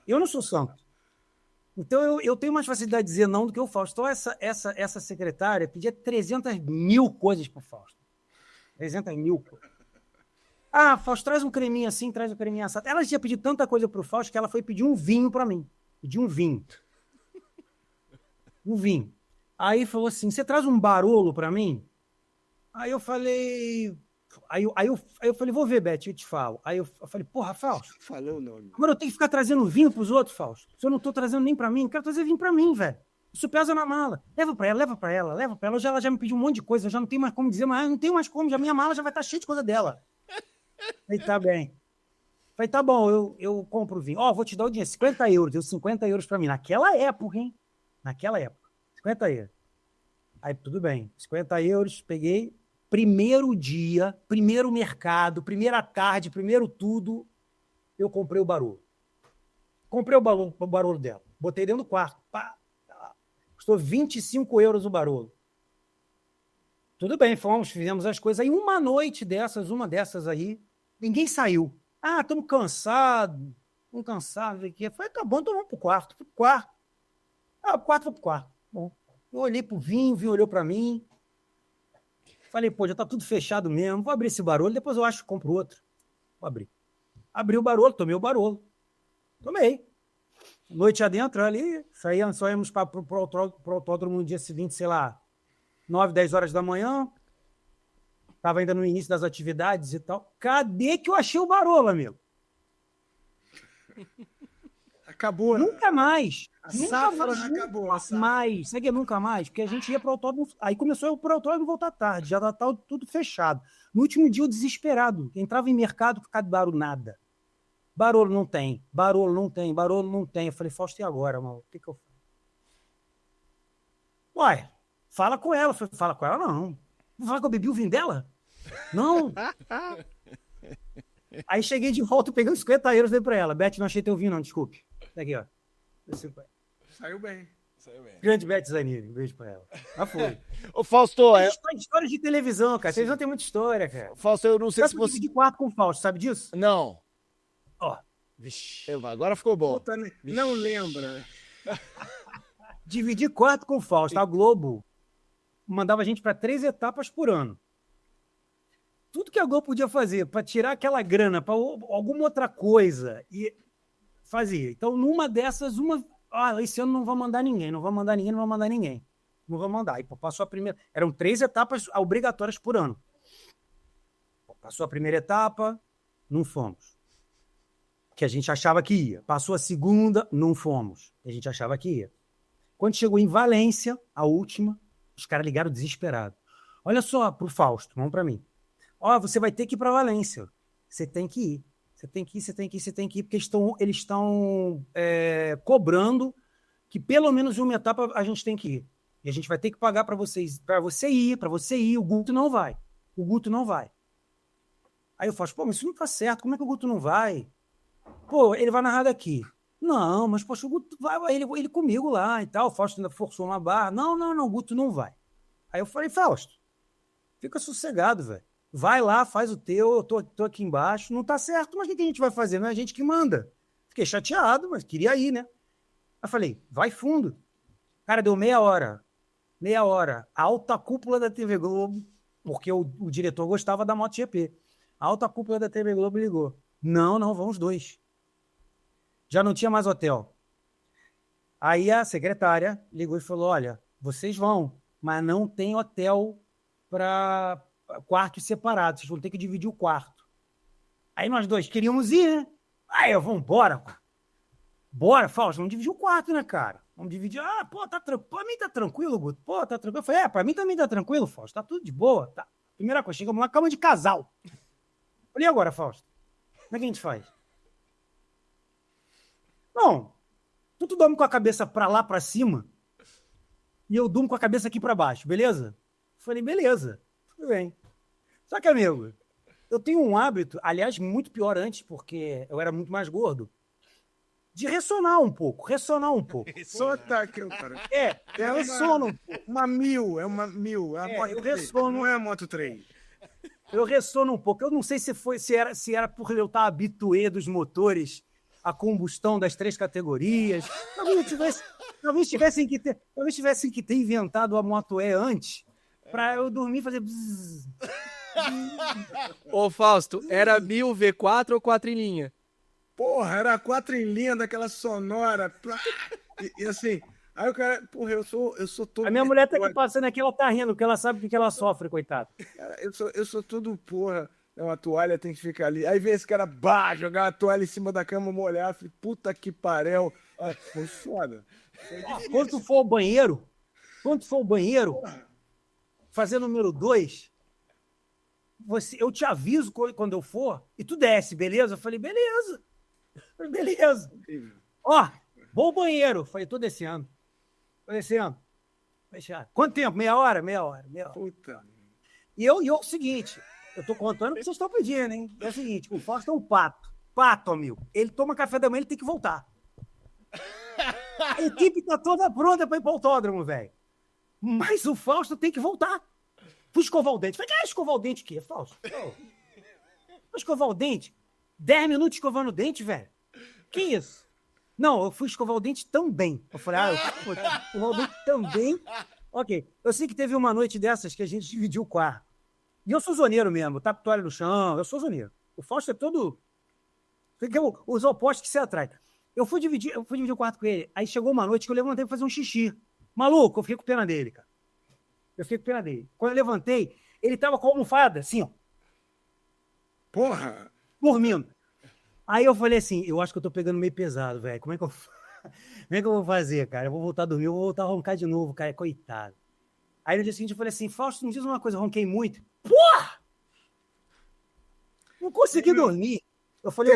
Eu não sou santo. Então eu tenho mais facilidade de dizer não do que o Fausto. Então essa secretária pedia 300 mil coisas pro Fausto. 300 mil coisas. Ah, Fausto, traz um creminho assim, traz um creminho assado. Ela tinha pedido tanta coisa pro Fausto que ela foi pedir um vinho para mim. Pediu um vinho. Um vinho. Aí falou assim, você traz um Barolo para mim? Aí eu falei, Aí eu falei, vou ver, Beth, eu te falo. Aí eu falei, porra, Fausto, Falou o nome. agora eu tenho que ficar trazendo vinho pros outros, Fausto. Se eu não tô trazendo nem pra mim, eu quero trazer vinho pra mim, velho. Isso pesa na mala. Leva pra ela. Ela já me pediu um monte de coisa, eu já não tenho mais como dizer, mas não tenho mais como, já minha mala já vai estar cheia de coisa dela. Aí tá bem. Falei, tá bom, eu compro o vinho. Ó, vou te dar o dinheiro, 50 euros. Deu 50 euros pra mim. Naquela época, hein? 50 euros. Aí, tudo bem. 50 euros, peguei. Primeiro dia, primeiro mercado, primeira tarde, primeiro tudo, eu comprei o Barolo. Comprei o Barolo dela. Botei dentro do quarto. Pá. Custou 25 euros o Barolo. Tudo bem, fizemos as coisas. Aí uma dessas aí, ninguém saiu. Ah, estamos cansados. Estamos cansados aqui. Foi, tá bom, então vamos pro quarto. Fui pro quarto. Ah, vou pro quarto. Bom, eu olhei pro vinho, o vinho olhou para mim. Falei, pô, já tá tudo fechado mesmo. Vou abrir esse Barolo, depois eu acho que compro outro. Vou abrir. Abri o Barolo, tomei o Barolo. Tomei. Noite adentro ali, saímos pro autódromo no dia seguinte, sei lá, 9, 10 horas da manhã. Tava ainda no início das atividades e tal. Cadê que eu achei o Barolo, amigo? Acabou. Nunca mais. A safra acabou. Mais. Sabe que é nunca mais? Porque a gente ia pro autódromo. Aí começou eu pro autódromo voltar tarde. Já tá tudo fechado. No último dia, eu desesperado. Entrava em mercado, ficava de Barolo, nada. Barolo não tem. Eu falei, Fausto, e agora, mano? O que eu faço? Uai, fala com ela. Eu falei, fala com ela, não. Vou falar que eu bebi o vinho dela? Não. Aí cheguei de volta, peguei uns 50 euros, dei pra ela. Beth, não achei teu vinho, não, desculpe. Tá aqui, ó. Saiu bem. Grande Beth Zanini, um beijo pra ela. Já foi. Ô, Fausto, História de televisão, cara. Televisão tem muita história, cara. Fausto, eu não sei se Eu você... dividi quarto com o Fausto, sabe disso? Não. Ó, Agora ficou bom. Puta, não lembra. dividi quarto com o Fausto. A Globo mandava a gente para 3 etapas por ano. Tudo que a Globo podia fazer para tirar aquela grana para alguma outra coisa e fazia. Então, numa dessas, esse ano não vou mandar ninguém. Não vou mandar Aí, pô, passou a primeira. Eram 3 etapas obrigatórias por ano. Pô, passou a primeira etapa, não fomos. Que a gente achava que ia. Passou a segunda, não fomos. Que a gente achava que ia. Quando chegou em Valência, a última, os caras ligaram desesperados. Olha só, pro Fausto, vamos para mim. Ó, você vai ter que ir para Valência. Você tem que ir. Você tem que ir, porque eles estão cobrando que pelo menos uma etapa a gente tem que ir. E a gente vai ter que pagar para você ir. O Guto não vai. Aí eu falo, pô, mas isso não tá certo. Como é que o Guto não vai? Pô, ele vai narrar daqui. Não, mas poxa, o Guto vai, ele comigo lá e tal. O Fausto ainda forçou uma barra. Não, o Guto não vai. Aí eu falei, Fausto, fica sossegado, velho. Vai lá, faz o teu, eu tô aqui embaixo. Não tá certo, mas o que a gente vai fazer? Não é a gente que manda. Fiquei chateado, mas queria ir, né? Aí falei, vai fundo. Cara, deu meia hora. A alta cúpula da TV Globo, porque o diretor gostava da MotoGP. A alta cúpula da TV Globo ligou. Não, vamos 2. Já não tinha mais hotel. Aí a secretária ligou e falou, olha, vocês vão, mas não tem hotel para quartos separados, vocês vão ter que dividir o quarto. Aí nós 2 queríamos ir, né? Aí vamos embora. Bora, Fausto, vamos dividir o quarto, né, cara? Vamos dividir. Ah, pô, tá tranquilo. Pra mim tá tranquilo, Guto. Pô, tá tranquilo. Eu falei, pra mim também tá tranquilo, Fausto. Tá tudo de boa. Tá. Primeira coisa, chegamos lá, cama de casal. Falei, e agora, Fausto? Como é que a gente faz? Não, tu dorme com a cabeça pra lá, pra cima, e eu durmo com a cabeça aqui pra baixo, beleza? Falei, beleza. Tudo bem. Só que, amigo, eu tenho um hábito, aliás, muito pior antes, porque eu era muito mais gordo, de ressonar um pouco. Só tá aqui, cara. Eu ressono um pouco. Uma mil. Eu ressono. Não é a Moto 3. Eu ressono um pouco. Eu não sei se era por eu estar habituê dos motores à combustão das 3 categorias. Talvez tivessem que ter inventado a Moto E antes, para eu dormir e fazer... Bzz. Ô, Fausto, era 1000 V4 ou 4 em linha? Porra, era 4 em linha daquela sonora. E assim, Aí o cara, porra, eu sou todo. A minha mulher tá aqui passando aqui, ela tá rindo, porque ela sabe o que ela sofre, coitada. Cara, eu sou todo, porra. É uma toalha, tem que ficar ali. Aí vem esse cara, jogar a toalha em cima da cama, molhar. Falei, puta que pariu. Foi foda. Quando tu for ao banheiro, fazer número 2, eu te aviso quando eu for e tu desce, beleza? Eu falei, beleza. Ó, vou ao banheiro. Eu falei, tô descendo. Fechado. Quanto tempo? Meia hora. Puta. E é o seguinte, eu tô contando o que vocês estão pedindo, hein? É o seguinte, o Fausto é um pato. Pato, amigo. Ele toma café da manhã, ele tem que voltar. A equipe tá toda pronta pra ir pro autódromo, velho. Mas o Fausto tem que voltar. Fui escovar o dente. Falei, escovar o dente o quê, Fausto? Fui escovar o dente? 10 minutos escovando o dente, velho? Que isso? Não, eu fui escovar o dente também. Eu falei, eu vou escovar o dente também. Ok. Eu sei que teve uma noite dessas que a gente dividiu o quarto. E eu sou zoneiro mesmo. Tapo toalha no chão, eu sou zoneiro. O Fausto é todo... Os opostos que se atraem. Eu fui dividir o quarto com ele. Aí chegou uma noite que eu levantei pra fazer um xixi. Maluco, eu fiquei com pena dele, cara. Quando eu levantei, ele tava com a almofada, assim, ó. Porra! Dormindo. Aí eu falei assim, eu acho que eu tô pegando meio pesado, velho. Como é que eu vou fazer, cara? Eu vou voltar a dormir, eu vou voltar a roncar de novo, cara. Coitado. Aí no dia seguinte eu falei assim, Fausto, me diz uma coisa, eu ronquei muito. Porra! Não consegui dormir. Eu falei,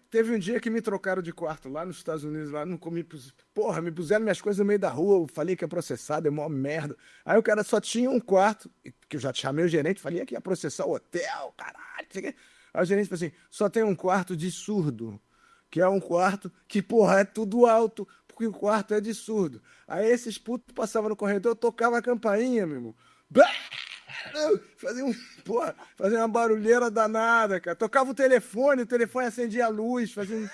teve um dia que me trocaram de quarto lá nos Estados Unidos, lá não comi. Porra, me puseram minhas coisas no meio da rua, eu falei que ia processar, deu mó merda. Aí o cara só tinha um quarto, que eu já chamei o gerente, falei que ia processar o hotel, caralho. Aí o gerente falou assim: só tem um quarto de surdo, que é um quarto que, porra, é tudo alto, porque o quarto é de surdo. Aí esses putos passavam no corredor, tocavam a campainha, meu irmão. Fazia uma barulheira danada, cara. Tocava o telefone acendia a luz, fazia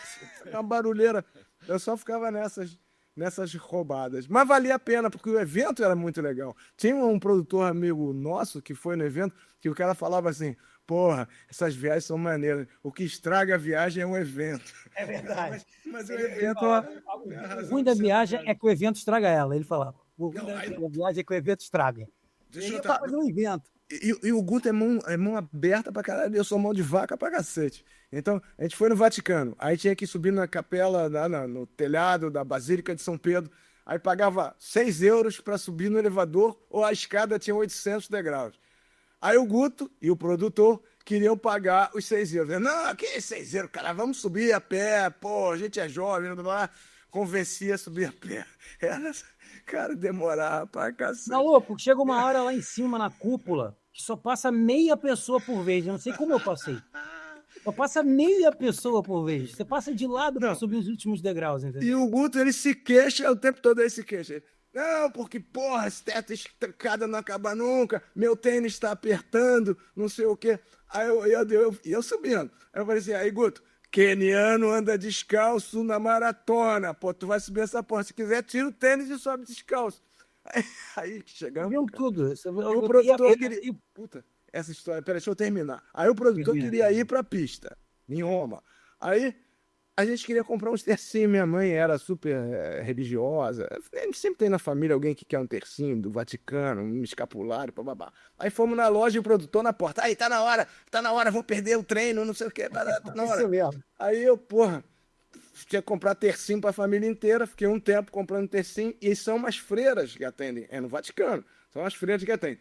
uma barulheira. Eu só ficava nessas roubadas. Mas valia a pena, porque o evento era muito legal. Tinha um produtor amigo nosso que foi no evento, que o cara falava assim: porra, essas viagens são maneiras. O que estraga a viagem é um evento. É verdade. Mas o evento... O ruim da viagem é que o evento estraga ela. Ele falava, o ruim da viagem é que o evento estraga. Deixa eu fazer um evento. E o Guto é mão aberta pra caralho, eu sou mão de vaca pra cacete. Então, a gente foi no Vaticano, aí tinha que subir na capela, no telhado da Basílica de São Pedro, aí pagava 6 euros pra subir no elevador, ou a escada tinha 800 degraus. Aí o Guto e o produtor queriam pagar os 6 euros. Eu, não, que 6 euros, cara, vamos subir a pé, pô, a gente é jovem, blá, blá. Convencia a subir a pé. Cara, demorava pra cacete. Maluco, chega uma hora lá em cima, na cúpula, que só passa meia pessoa por vez. Eu não sei como eu passei. Só passa meia pessoa por vez. Você passa de lado pra subir os últimos degraus, entendeu? E o Guto, ele se queixa, o tempo todo ele se queixa. Não, porque, porra, esse teto estancado não acaba nunca, meu tênis está apertando, não sei o quê. Aí eu subindo. Aí eu falei assim, aí, Guto, queniano anda descalço na maratona. Pô, tu vai subir essa porra. Se quiser, tira o tênis e sobe descalço. Aí chegamos. Viu tudo. O produtor queria... Puta, essa história... Peraí, deixa eu terminar. Aí o produtor queria ir pra pista, em Roma. Aí a gente queria comprar uns tercinhos. Minha mãe era super religiosa. A gente sempre tem na família alguém que quer um tercinho do Vaticano, um escapulário, babá. Aí fomos na loja e o produtor na porta. Aí, tá na hora, vou perder o treino, não sei o quê. Tá na hora. Isso mesmo. Aí eu, porra, tinha que comprar tercinho pra família inteira. Fiquei um tempo comprando tercinho. E são umas freiras que atendem. É no Vaticano. São umas freiras que atendem.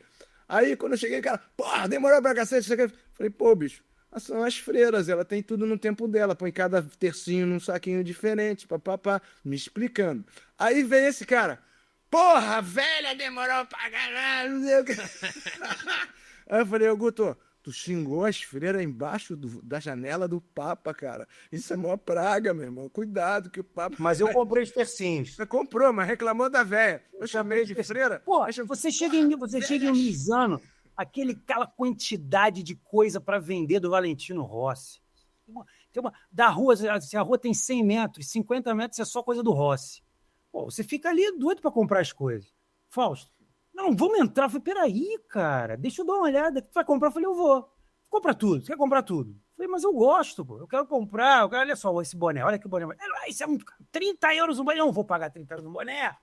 Aí, quando eu cheguei, cara, porra, demorou pra cacete. Falei, pô, bicho, são as freiras, ela tem tudo no tempo dela, põe cada tercinho num saquinho diferente, papapá, me explicando. Aí vem esse cara, porra, velha, demorou pra caralho, não sei o que. Aí eu falei, ô Guto, tu xingou as freiras embaixo da janela do Papa, cara. Isso é mó praga, meu irmão, cuidado que o Papa... Mas eu comprei os tercinhos. Você comprou, mas reclamou da velha. Eu chamei de freira. Pô, você chega em Misano, aquela quantidade de coisa para vender do Valentino Rossi. Da rua, se a rua tem 100 metros, 50 metros é só coisa do Rossi. Pô, você fica ali doido para comprar as coisas. Fausto, não, vamos entrar. Eu falei, peraí, cara, deixa eu dar uma olhada. Tu vai comprar? Eu falei, eu vou. Compra tudo, você quer comprar tudo? Eu falei, mas eu gosto, pô. Eu quero comprar, olha só esse boné, olha que boné. Isso é muito caro. 30 euros um boné. Eu não vou pagar 30 euros um boné.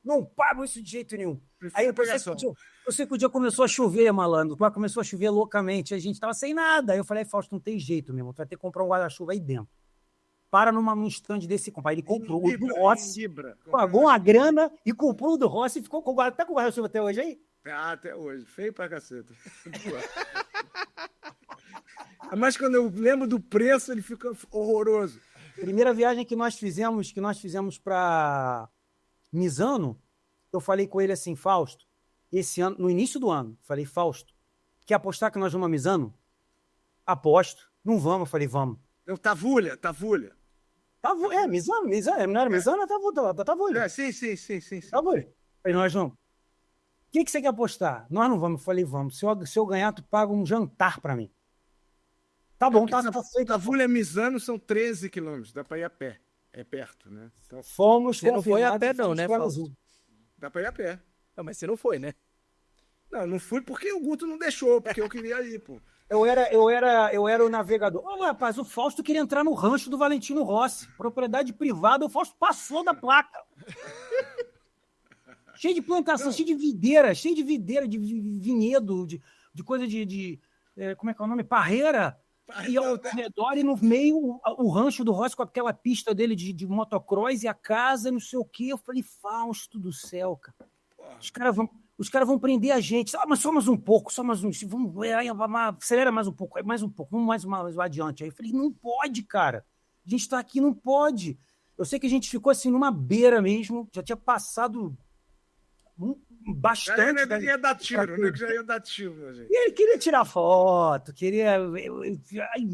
Não pago isso de jeito nenhum. Prefiro Aí eu pegar sei que o dia começou a chover, malandro. Começou a chover loucamente. A gente tava sem nada. Aí eu falei, Fausto, não tem jeito mesmo. Tu vai ter que comprar um guarda-chuva aí dentro. Para num stand desse comprar. Ele comprou o do Rossi, pagou uma grana e comprou o do Rossi e ficou com o guarda. Tá com o guarda-chuva até hoje aí? Ah, até hoje. Feio pra caceta. Mas quando eu lembro do preço, ele fica horroroso. Primeira viagem que nós fizemos para Misano, eu falei com ele assim, Fausto, esse ano, no início do ano, falei, Fausto, quer apostar que nós vamos a Misano? Aposto. Não vamos, eu falei, vamos. Tavulha. Misano, não era Misano? Tavulha. Sim. Tavulha. Falei, nós vamos. O que você quer apostar? Nós não vamos. Eu falei, vamos. Se eu ganhar, tu paga um jantar para mim. Tá bom, tá feito. Tavulha e Misano são 13 quilômetros, dá pra ir a pé. É perto, né? Então, Fomos. Você não foi a pé não, né, Fausto? dá pra ir a pé. Não, mas você não foi, né? Não fui porque o Guto não deixou, porque eu queria ir, pô. Eu era o navegador. Ô, rapaz, o Fausto queria entrar no rancho do Valentino Rossi. Propriedade privada, o Fausto passou da placa. Cheio de plantação, cheio de videira, de vinhedo, de coisa como é que é o nome? Parreira. E ao redor e no meio o rancho do Rossi com aquela pista dele de motocross e a casa, não sei o quê. Eu falei, Fausto do céu, cara. Os caras vão prender a gente. Mas só mais um pouco, vamos, acelera mais um pouco, vamos mais adiante. Aí eu falei, não pode, cara. A gente tá aqui, não pode. Eu sei que a gente ficou assim numa beira mesmo, já tinha passado bastante. Já ia dar tiro, né? Já ia dar tiro, gente. E ele queria tirar foto, queria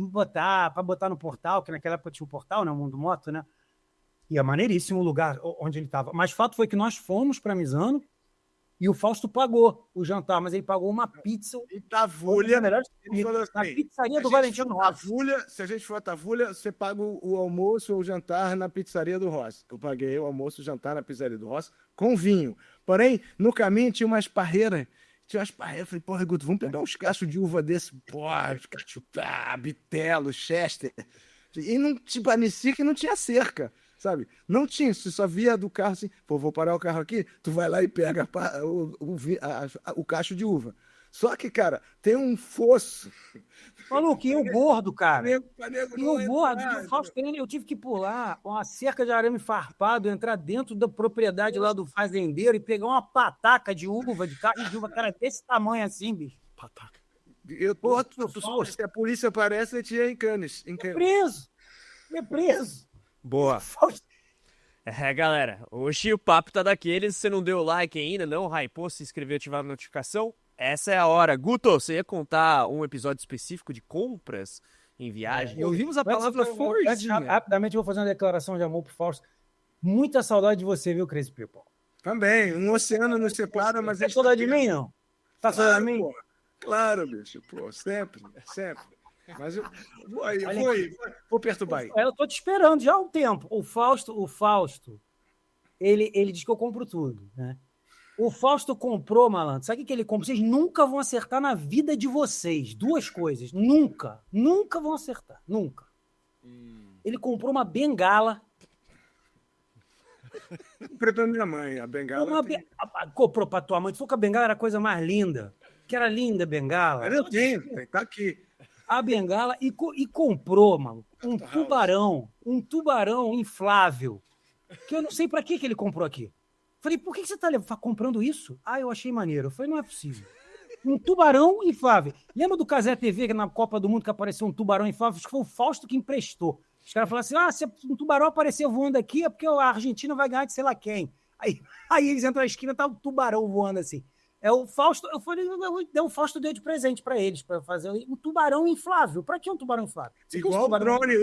botar no portal, que naquela época tinha um portal, né? O Mundo Moto, né? E é maneiríssimo o lugar onde ele estava. Mas fato foi que nós fomos para Misano e o Fausto pagou o jantar, mas ele pagou uma pizza. E Tavulha, na assim, pizzaria do Valentino Rossi. Se a gente for a Tavulha, você paga o almoço ou o jantar na pizzaria do Rossi. Eu paguei o almoço e o jantar na pizzaria do Rossi com vinho. Porém, no caminho tinha umas parreiras. Eu falei, porra, Guto, vamos pegar uns cachos de uva desse. Porra, os cachos, Bitelo, Chester. E não, tipo, a Nicic não tinha cerca, sabe? Não tinha, você só via do carro assim, pô, vou parar o carro aqui, tu vai lá e pega o cacho de uva. Só que, cara, tem um fosso. Maluco, e o gordo, cara? E o gordo, entrar, o Fausto Pereira, eu tive que pular uma cerca de arame farpado, entrar dentro da propriedade lá do fazendeiro e pegar uma pataca de uva, de cacho de uva, cara, desse tamanho assim, bicho. Pataca. Se a polícia aparece, ele tinha em Cannes. É preso. Boa. Fausto. Galera, hoje o papo tá daqueles. Se você não deu o like ainda, não hypou, se inscreveu, ativar a notificação, essa é a hora. Guto, você ia contar um episódio específico de compras em viagem? Ouvimos a palavra forzinha. Rapidamente, eu vou fazer uma declaração de amor pro Fausto. Muita saudade de você, viu, Crazy People? Também, um oceano nos separa, mas... Tá saudade de mim, não? Tá saudade de mim? Pô, claro, bicho, pô, sempre. Mas eu vou perturbar aí. Eu tô te esperando já há um tempo. O Fausto, ele diz que eu compro tudo, né? O Fausto comprou, malandro. Sabe o que ele comprou? Vocês nunca vão acertar na vida de vocês. Duas coisas. Nunca vão acertar. Nunca. Ele comprou uma bengala. Comprei pra minha mãe, a bengala. Comprou pra tua mãe. Tu falou que a bengala era a coisa mais linda. Que era linda a bengala. Eu tenho, tá aqui. A bengala e comprou, mano, um tubarão inflável. Que eu não sei pra que ele comprou aqui. Falei, por que você tá comprando isso? Eu achei maneiro. Eu falei, não é possível. Um tubarão inflável. Lembra do Cazé TV, que na Copa do Mundo que apareceu um tubarão inflável? Acho que foi o Fausto que emprestou. Os caras falaram assim, se um tubarão aparecer voando aqui é porque a Argentina vai ganhar de sei lá quem. Aí eles entram na esquina e tá um tubarão voando assim. O Fausto, eu falei, o Fausto deu de presente para eles, para fazer um tubarão inflável. Para que um tubarão inflável? Igual o drone,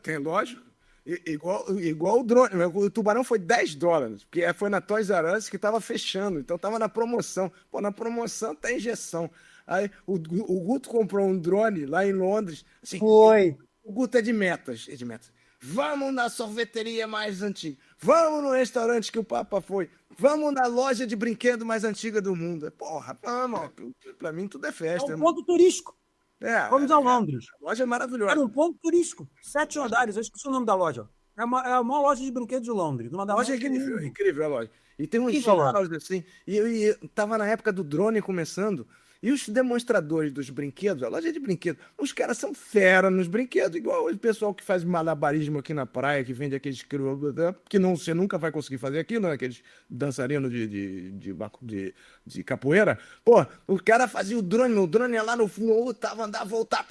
tem lógico. Igual o drone. O tubarão foi $10, porque foi na Toys R Us que estava fechando, então estava na promoção. Pô, na promoção tá injeção. Aí o Guto comprou um drone lá em Londres. Assim, foi. O Guto é de metas. Vamos na sorveteria mais antiga. Vamos no restaurante que o Papa foi. Vamos na loja de brinquedo mais antiga do mundo. Porra, vamos. Pra mim tudo é festa. É um ponto turístico. Vamos a Londres. A loja é maravilhosa. Era um ponto turístico. 7 andares. Eu esqueci o nome da loja. É a maior loja de brinquedos de Londres. Uma A das loja é maiores do incrível, mundo. incrível a loja. E tem uns Incrível a loja. jogos assim. E eu tava na época do drone começando. E os demonstradores dos brinquedos, a loja de brinquedos, os caras são fera nos brinquedos, igual o pessoal que faz malabarismo aqui na praia, que vende aqueles que não, você nunca vai conseguir fazer aquilo, né? Aqueles dançarinos de capoeira. Pô, o cara fazia o drone ia lá no fundo, andava, voltar,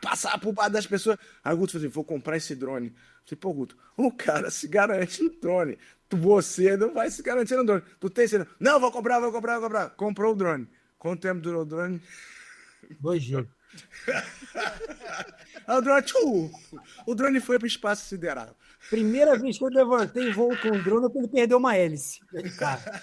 passar por baixo das pessoas. Aí o Guto falou assim: vou comprar esse drone. Eu falei, pô, Guto, o cara se garante no drone. Você não vai se garantir no drone. Tu tem certeza? Não, vou comprar. Comprou o drone. Quanto tempo durou o drone? 2 dias. Aí o drone foi para o espaço sideral. Primeira vez que eu levantei voo com o drone, ele perdeu uma hélice. Cara.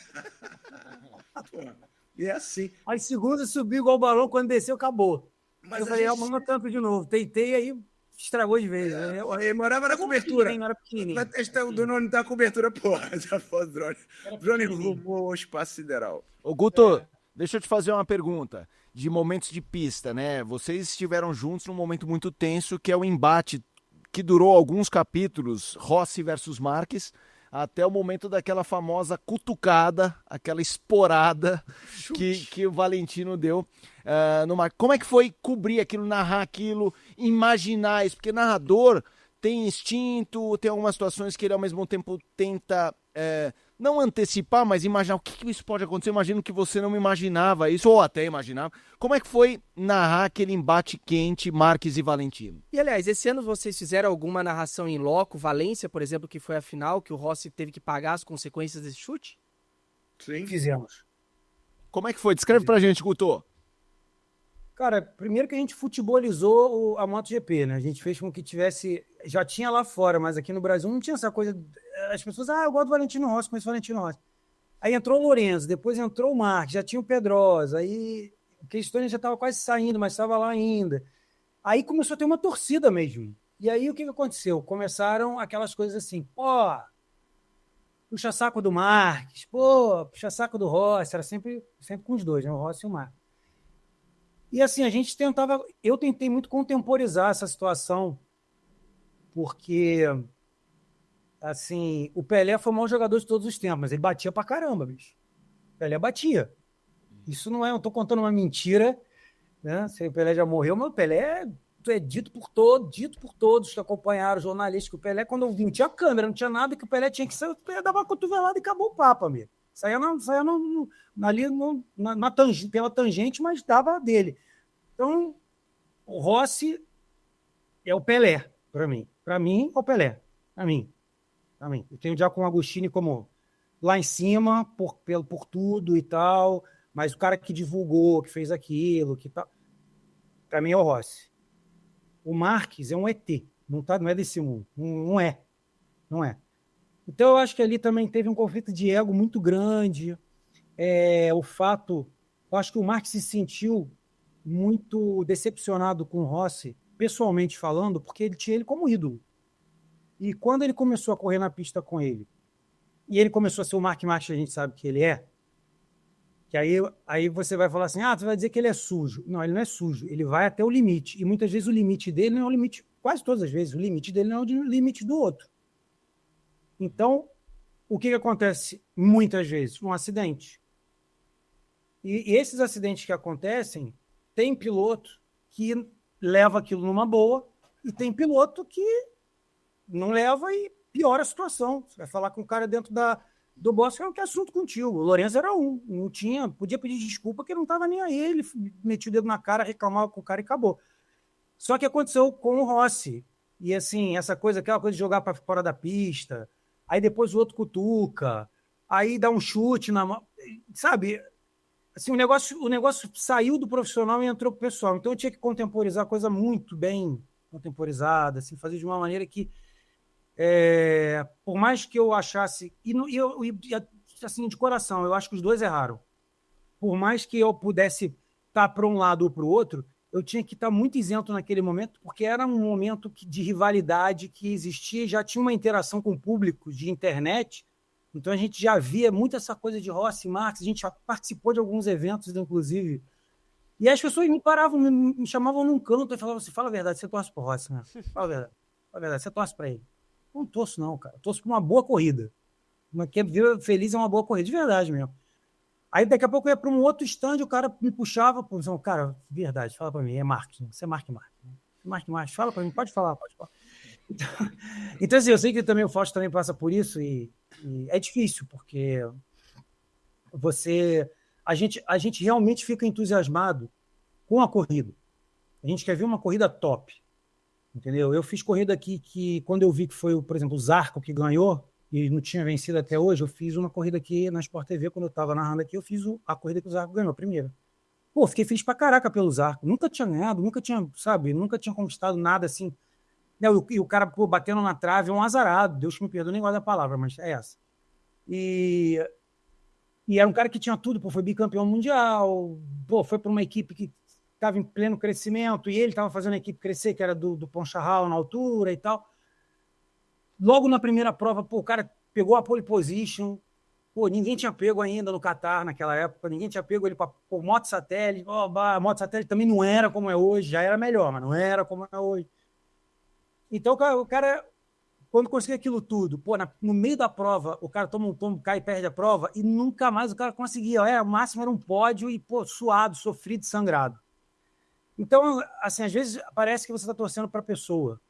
E é assim. Aí segunda subiu igual o balão, quando desceu, acabou. Mas Eu a falei, gente- amanhã tanto de novo. Tentei, aí estragou de vez. Ele morava na cobertura. Não era pequenininho. Vai testar o drone da cobertura, porra. Já foi o drone. O drone rumou ao espaço sideral. Ô, Guto, deixa eu te fazer uma pergunta. De momentos de pista, né? Vocês estiveram juntos num momento muito tenso, que é o embate que durou alguns capítulos, Rossi versus Marques, até o momento daquela famosa cutucada, aquela esporada que o Valentino deu no Marques. Como é que foi cobrir aquilo, narrar aquilo, imaginar isso? Porque narrador tem instinto, tem algumas situações que ele ao mesmo tempo tenta não antecipar, mas imaginar o que isso pode acontecer. Imagino que você não imaginava isso, ou até imaginava. Como é que foi narrar aquele embate quente, Marques e Valentino? E, aliás, esse ano vocês fizeram alguma narração em loco? Valência, por exemplo, que foi a final, que o Rossi teve que pagar as consequências desse chute? Sim. Fizemos. Como é que foi? Descreve pra gente, Guto. Cara, primeiro que a gente futebolizou a MotoGP, né? A gente fez com que tivesse... Já tinha lá fora, mas aqui no Brasil não tinha essa coisa... As pessoas, eu gosto do Valentino Rossi, conheço o Valentino Rossi. Aí entrou o Lorenzo, depois entrou o Marques, já tinha o Pedrosa, aí o Cristone já estava quase saindo, mas estava lá ainda. Aí começou a ter uma torcida mesmo. E aí o que aconteceu? Começaram aquelas coisas assim, puxa saco do Marques, puxa saco do Rossi, era sempre com os dois, né? O Rossi e o Marques. E assim, eu tentei muito contemporizar essa situação, porque, assim, o Pelé foi o maior jogador de todos os tempos, mas ele batia pra caramba, bicho. O Pelé batia. Isso não é, eu tô contando uma mentira, né? Se o Pelé já morreu, mas o Pelé é dito por todos que acompanharam, jornalistas, que o Pelé, quando eu vi, não tinha câmera, não tinha nada, que o Pelé tinha que sair, o Pelé dava uma cotovelada e acabou o papo, amigo. Saía pela tangente, mas dava dele. Então, o Rossi é o Pelé, para mim. Para mim, é o Pelé. Para mim. Eu tenho já com o Agostini como lá em cima, por tudo e tal, mas o cara que divulgou, que fez aquilo, que tal. Para mim é o Rossi. O Marques é um ET, não é desse mundo. Não é. Então, eu acho que ali também teve um conflito de ego muito grande. Eu acho que o Marques se sentiu muito decepcionado com o Rossi, pessoalmente falando, porque ele tinha ele como ídolo. E quando ele começou a correr na pista com ele, e ele começou a ser o Mark Marques que a gente sabe que ele é, que aí você vai falar assim, você vai dizer que ele é sujo. Não, ele não é sujo, ele vai até o limite. E muitas vezes o limite dele não é o limite, quase todas as vezes, o limite dele não é o limite do outro. Então, o que acontece muitas vezes? Um acidente. E esses acidentes que acontecem, tem piloto que leva aquilo numa boa e tem piloto que não leva e piora a situação. Você vai falar com o cara dentro do box, que não tem assunto contigo. O Lorenzo era não tinha, podia pedir desculpa que ele não estava nem aí, ele metia o dedo na cara, reclamava com o cara e acabou. Só que aconteceu com o Rossi. E assim, aquela coisa de jogar para fora da pista, aí depois o outro cutuca, aí dá um chute na mão, sabe? Assim, o negócio saiu do profissional e entrou pro pessoal. Então eu tinha que contemporizar a coisa muito bem contemporizada, assim, fazer de uma maneira que, por mais que eu achasse, assim, de coração, eu acho que os dois erraram. Por mais que eu pudesse estar para um lado ou para o outro, eu tinha que estar muito isento naquele momento, porque era um momento de rivalidade que existia, já tinha uma interação com o público de internet. Então a gente já via muito essa coisa de Rossi e Marques, a gente já participou de alguns eventos, inclusive, e as pessoas me paravam, me chamavam num canto e falavam assim, fala a verdade, você torce pro Rossi, né? Fala a verdade, você torce para ele. Não torço não, cara. Torço por uma boa corrida. Quem vive feliz é uma boa corrida, de verdade mesmo. Aí daqui a pouco eu ia para um outro stand, o cara me puxava, cara, verdade, fala para mim, é marketing, você é marketing. Marketing, fala para mim, pode falar. Então, assim, eu sei que também o Fausto também passa por isso e é difícil, porque a gente realmente fica entusiasmado com a corrida. A gente quer ver uma corrida top, entendeu? Eu fiz corrida aqui que, quando eu vi que foi, por exemplo, o Zarco que ganhou, e não tinha vencido até hoje, eu fiz uma corrida aqui na Sport TV, quando eu estava narrando aqui, eu fiz a corrida que o Zarco ganhou, a primeira. Pô, fiquei feliz pra caraca pelo Zarco. Nunca tinha ganhado, nunca tinha conquistado nada assim. E o cara, pô, batendo na trave, é um azarado. Deus me perdoe, nem gosto da palavra, mas é essa. E era um cara que tinha tudo, pô, foi bicampeão mundial, pô, foi para uma equipe que estava em pleno crescimento, e ele estava fazendo a equipe crescer, que era do Poncharral na altura e tal. Logo na primeira prova, pô, o cara pegou a pole position, pô, ninguém tinha pego ainda no Qatar naquela época, ninguém tinha pego ele para moto satélite, a moto satélite também não era como é hoje, já era melhor, mas não era como é hoje. Então o cara, quando conseguiu aquilo tudo, pô, no meio da prova, o cara toma um tombo, cai e perde a prova, e nunca mais o cara conseguia, o máximo era um pódio e, pô, suado, sofrido, sangrado. Então, assim, às vezes parece que você está torcendo para a pessoa,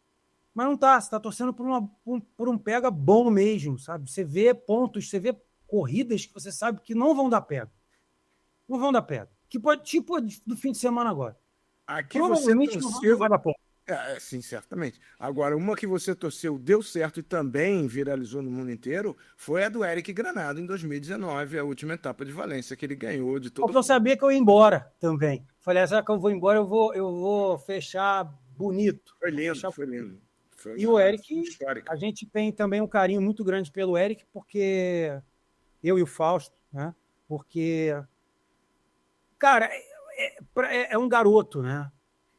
mas não tá, você está torcendo por um pega bom mesmo, sabe? Você vê pontos, você vê corridas que você sabe que não vão dar pega. Não vão dar pega. Que pode, tipo do fim de semana agora. Aqui Provavelmente você não vai dar ponto. Sim, certamente. Agora, uma que você torceu, deu certo e também viralizou no mundo inteiro, foi a do Eric Granado em 2019, a última etapa de Valência, que ele ganhou de todo mundo. Eu sabia que eu ia embora também. Falei, será que eu vou embora? Eu vou fechar bonito. Foi lindo, foi lindo. E o Eric, a gente tem também um carinho muito grande pelo Eric, porque eu e o Fausto, né? Porque, cara, é um garoto, né?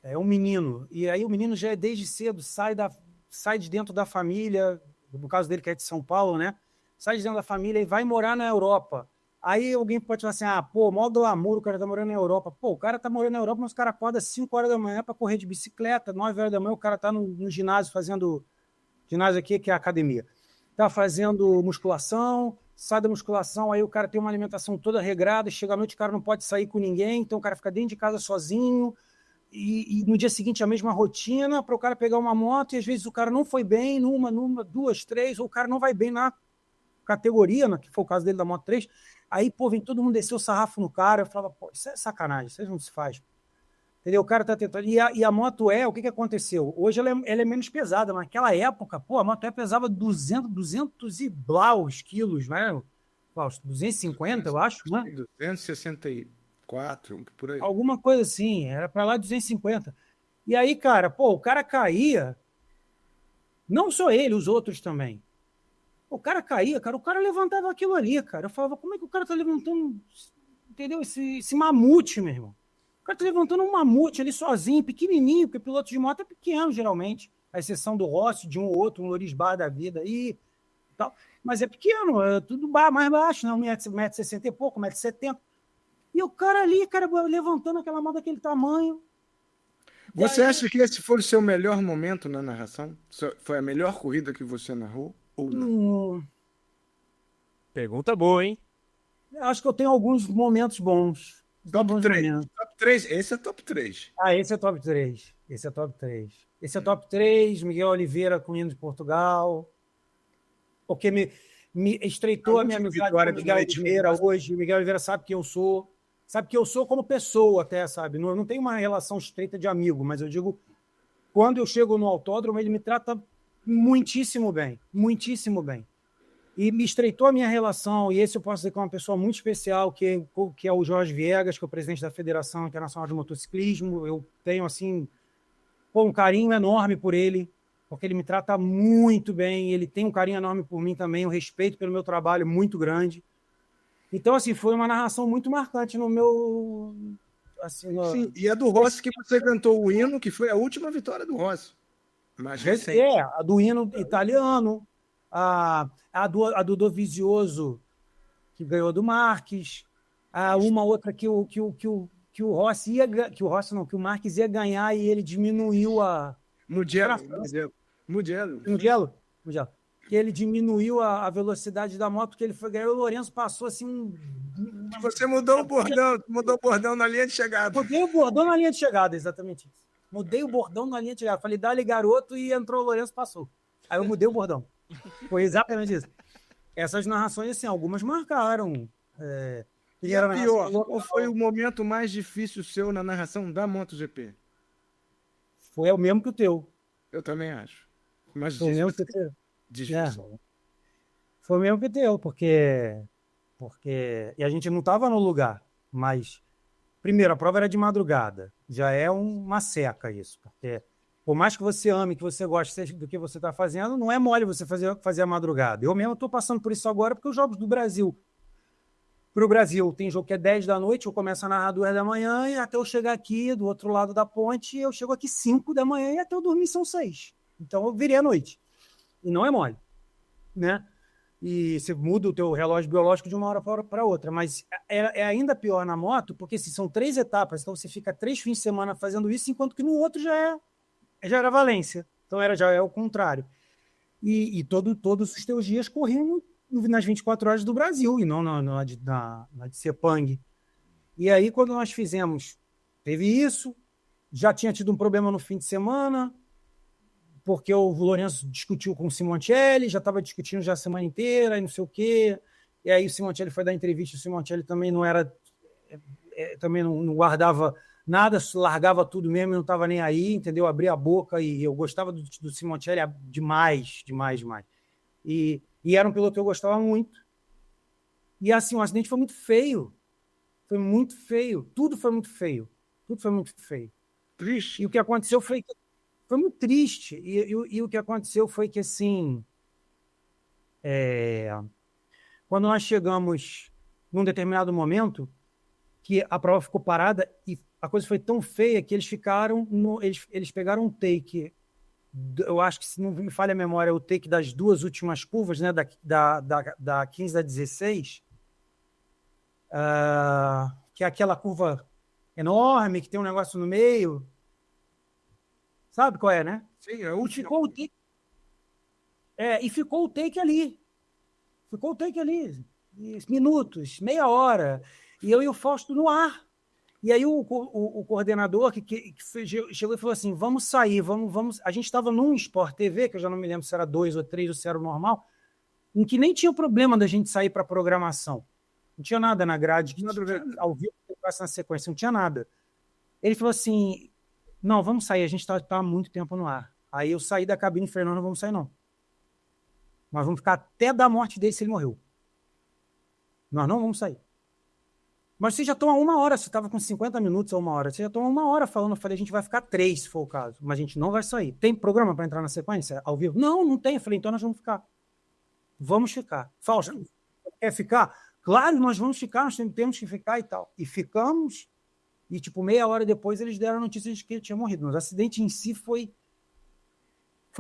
É um menino. E aí o menino já é desde cedo, sai de dentro da família, no caso dele que é de São Paulo, né? Sai de dentro da família e vai morar na Europa. Aí alguém pode falar assim, pô, mó glamour, o cara tá morando na Europa. Pô, o cara tá morando na Europa, mas o cara acorda às 5 horas da manhã para correr de bicicleta, 9 horas da manhã o cara tá no ginásio fazendo... Ginásio aqui, que é a academia. Tá fazendo musculação, sai da musculação, aí o cara tem uma alimentação toda regrada, chega à noite o cara não pode sair com ninguém, então o cara fica dentro de casa sozinho, e no dia seguinte a mesma rotina para o cara pegar uma moto, e às vezes o cara não foi bem numa, duas, três, ou o cara não vai bem na categoria, que foi o caso dele da Moto 3, aí, pô, vem todo mundo descer o sarrafo no cara, eu falava, pô, isso é sacanagem, isso não se faz. Entendeu? O cara tá tentando... E a Moto o que aconteceu? Hoje ela é menos pesada, mas naquela época, pô, a Moto pesava 200 e blaus quilos, né? 250, eu acho, né? 264, por aí. Alguma coisa assim, era para lá 250. E aí, cara, pô, o cara caía, não só ele, os outros também. O cara caía, cara, o cara levantava aquilo ali, cara. Eu falava, como é que o cara tá levantando, entendeu? Esse mamute, meu irmão. O cara tá levantando um mamute ali sozinho, pequenininho, porque piloto de moto é pequeno, geralmente. A exceção do Rossi, de um ou outro, um Loris Bar da vida e tal. Mas é pequeno, é tudo mais baixo, né? 1,60m e pouco, 1,70m. E o cara ali, cara, levantando aquela mão daquele tamanho. Você acha que esse foi o seu melhor momento na narração? Foi a melhor corrida que você narrou? Ou não? Pergunta boa, hein? Eu acho que eu tenho alguns momentos bons. Top 3. Top 3. Esse é top 3. Esse é top 3. Esse é top 3. Esse é top 3. Miguel Oliveira com o hino de Portugal. Porque me estreitou a minha amizade com o Miguel Oliveira hoje. O Miguel Oliveira sabe quem eu sou. Sabe que eu sou como pessoa até, sabe? Não tenho uma relação estreita de amigo, mas eu digo, quando eu chego no autódromo, ele me trata muitíssimo bem. Muitíssimo bem. E me estreitou a minha relação, e esse eu posso dizer que é uma pessoa muito especial, que é o Jorge Viegas, que é o presidente da Federação Internacional de Motociclismo. Eu tenho, assim, um carinho enorme por ele, porque ele me trata muito bem, ele tem um carinho enorme por mim também, um respeito pelo meu trabalho muito grande. Então, assim, foi uma narração muito marcante no meu... Assim, Sim, e a do Rossi, que você cantou o hino, que foi a última vitória do Rossi. Mas a do hino italiano, a do Dovizioso, que ganhou do Marques, uma outra que o Rossi que o Marques ia ganhar e ele diminuiu a... Mugello. Mundial. Que ele diminuiu a velocidade da moto que ele foi ganhar. O Lourenço passou assim. Você mudou o bordão na linha de chegada. Mudei o bordão na linha de chegada, exatamente isso. Mudei o bordão na linha de chegada. Falei, dá-lhe garoto, e entrou o Lourenço, passou. Aí eu mudei o bordão. Foi exatamente isso. Essas narrações, assim, algumas marcaram. E a pior, qual foi o momento mais difícil seu na narração da MotoGP? Foi o mesmo que o teu. Eu também acho. Mas Foi o mesmo que o teu. difícil. Foi o mesmo que o teu, porque... E a gente não estava no lugar, mas... Primeiro, a prova era de madrugada. Já é uma seca isso. Porque por mais que você ame, que você goste do que você está fazendo, não é mole você fazer a madrugada. Eu mesmo estou passando por isso agora, porque os jogos do Brasil... Para o Brasil, tem jogo que é 10 da noite, eu começo a narrar 2 da manhã, e até eu chegar aqui, do outro lado da ponte, eu chego aqui 5 da manhã, e até eu dormir são 6. Então, eu virei à noite. E não é mole, né? E você muda o teu relógio biológico de uma hora para outra. Mas é ainda pior na moto, porque se são 3 etapas, então você fica 3 fins de semana fazendo isso, enquanto que no outro já era Valência. Então, já é o contrário. E todos os teus dias corriam nas 24 horas do Brasil, e não na de Sepang. E aí, quando nós fizemos, teve isso, já tinha tido um problema no fim de semana, porque o Lourenço discutiu com o Simoncelli, já estava discutindo já a semana inteira, e não sei o quê, e aí o Simoncelli foi dar entrevista, o Simoncelli também não era, também não guardava nada, largava tudo mesmo, não estava nem aí, entendeu? Abria a boca, e eu gostava do Simoncelli demais. E era um piloto que eu gostava muito. E assim, o acidente foi muito feio. Foi muito feio. Tudo foi muito feio. Triste. E o que aconteceu foi muito triste. E o que aconteceu foi que, assim, quando nós chegamos num determinado momento, que a prova ficou parada e a coisa foi tão feia que eles pegaram um take. Eu acho que, se não me falha a memória, o take das 2 últimas curvas, né, da 15 da 16, que é aquela curva enorme, que tem um negócio no meio. Sabe qual é, né? Sim, é o último. E ficou o take ali. Minutos, meia hora. E eu e o Fausto no ar. E aí o coordenador que chegou e falou assim, vamos sair, vamos. A gente estava num Sport TV, que eu já não me lembro se era 2 ou 3 ou se era o normal, em que nem tinha problema da gente sair para programação. Não tinha nada na grade, ao vivo, na sequência, não tinha nada. Ele falou assim, não, vamos sair, a gente está há muito tempo no ar. Aí eu saí da cabine e falei, não vamos sair não. Nós vamos ficar até da morte dele se ele morreu. Nós não vamos sair. Mas você já toma 1 hora, você estava com 50 minutos ou 1 hora, você já toma 1 hora falando, eu falei, a gente vai ficar 3, se for o caso, mas a gente não vai sair. Tem programa para entrar na sequência, ao vivo? Não tem. Eu falei, então nós vamos ficar. Vamos ficar. Fausto, quer ficar? Claro, nós vamos ficar, nós temos que ficar e tal. E ficamos, e tipo, meia hora depois eles deram a notícia de que ele tinha morrido. Mas o acidente em si foi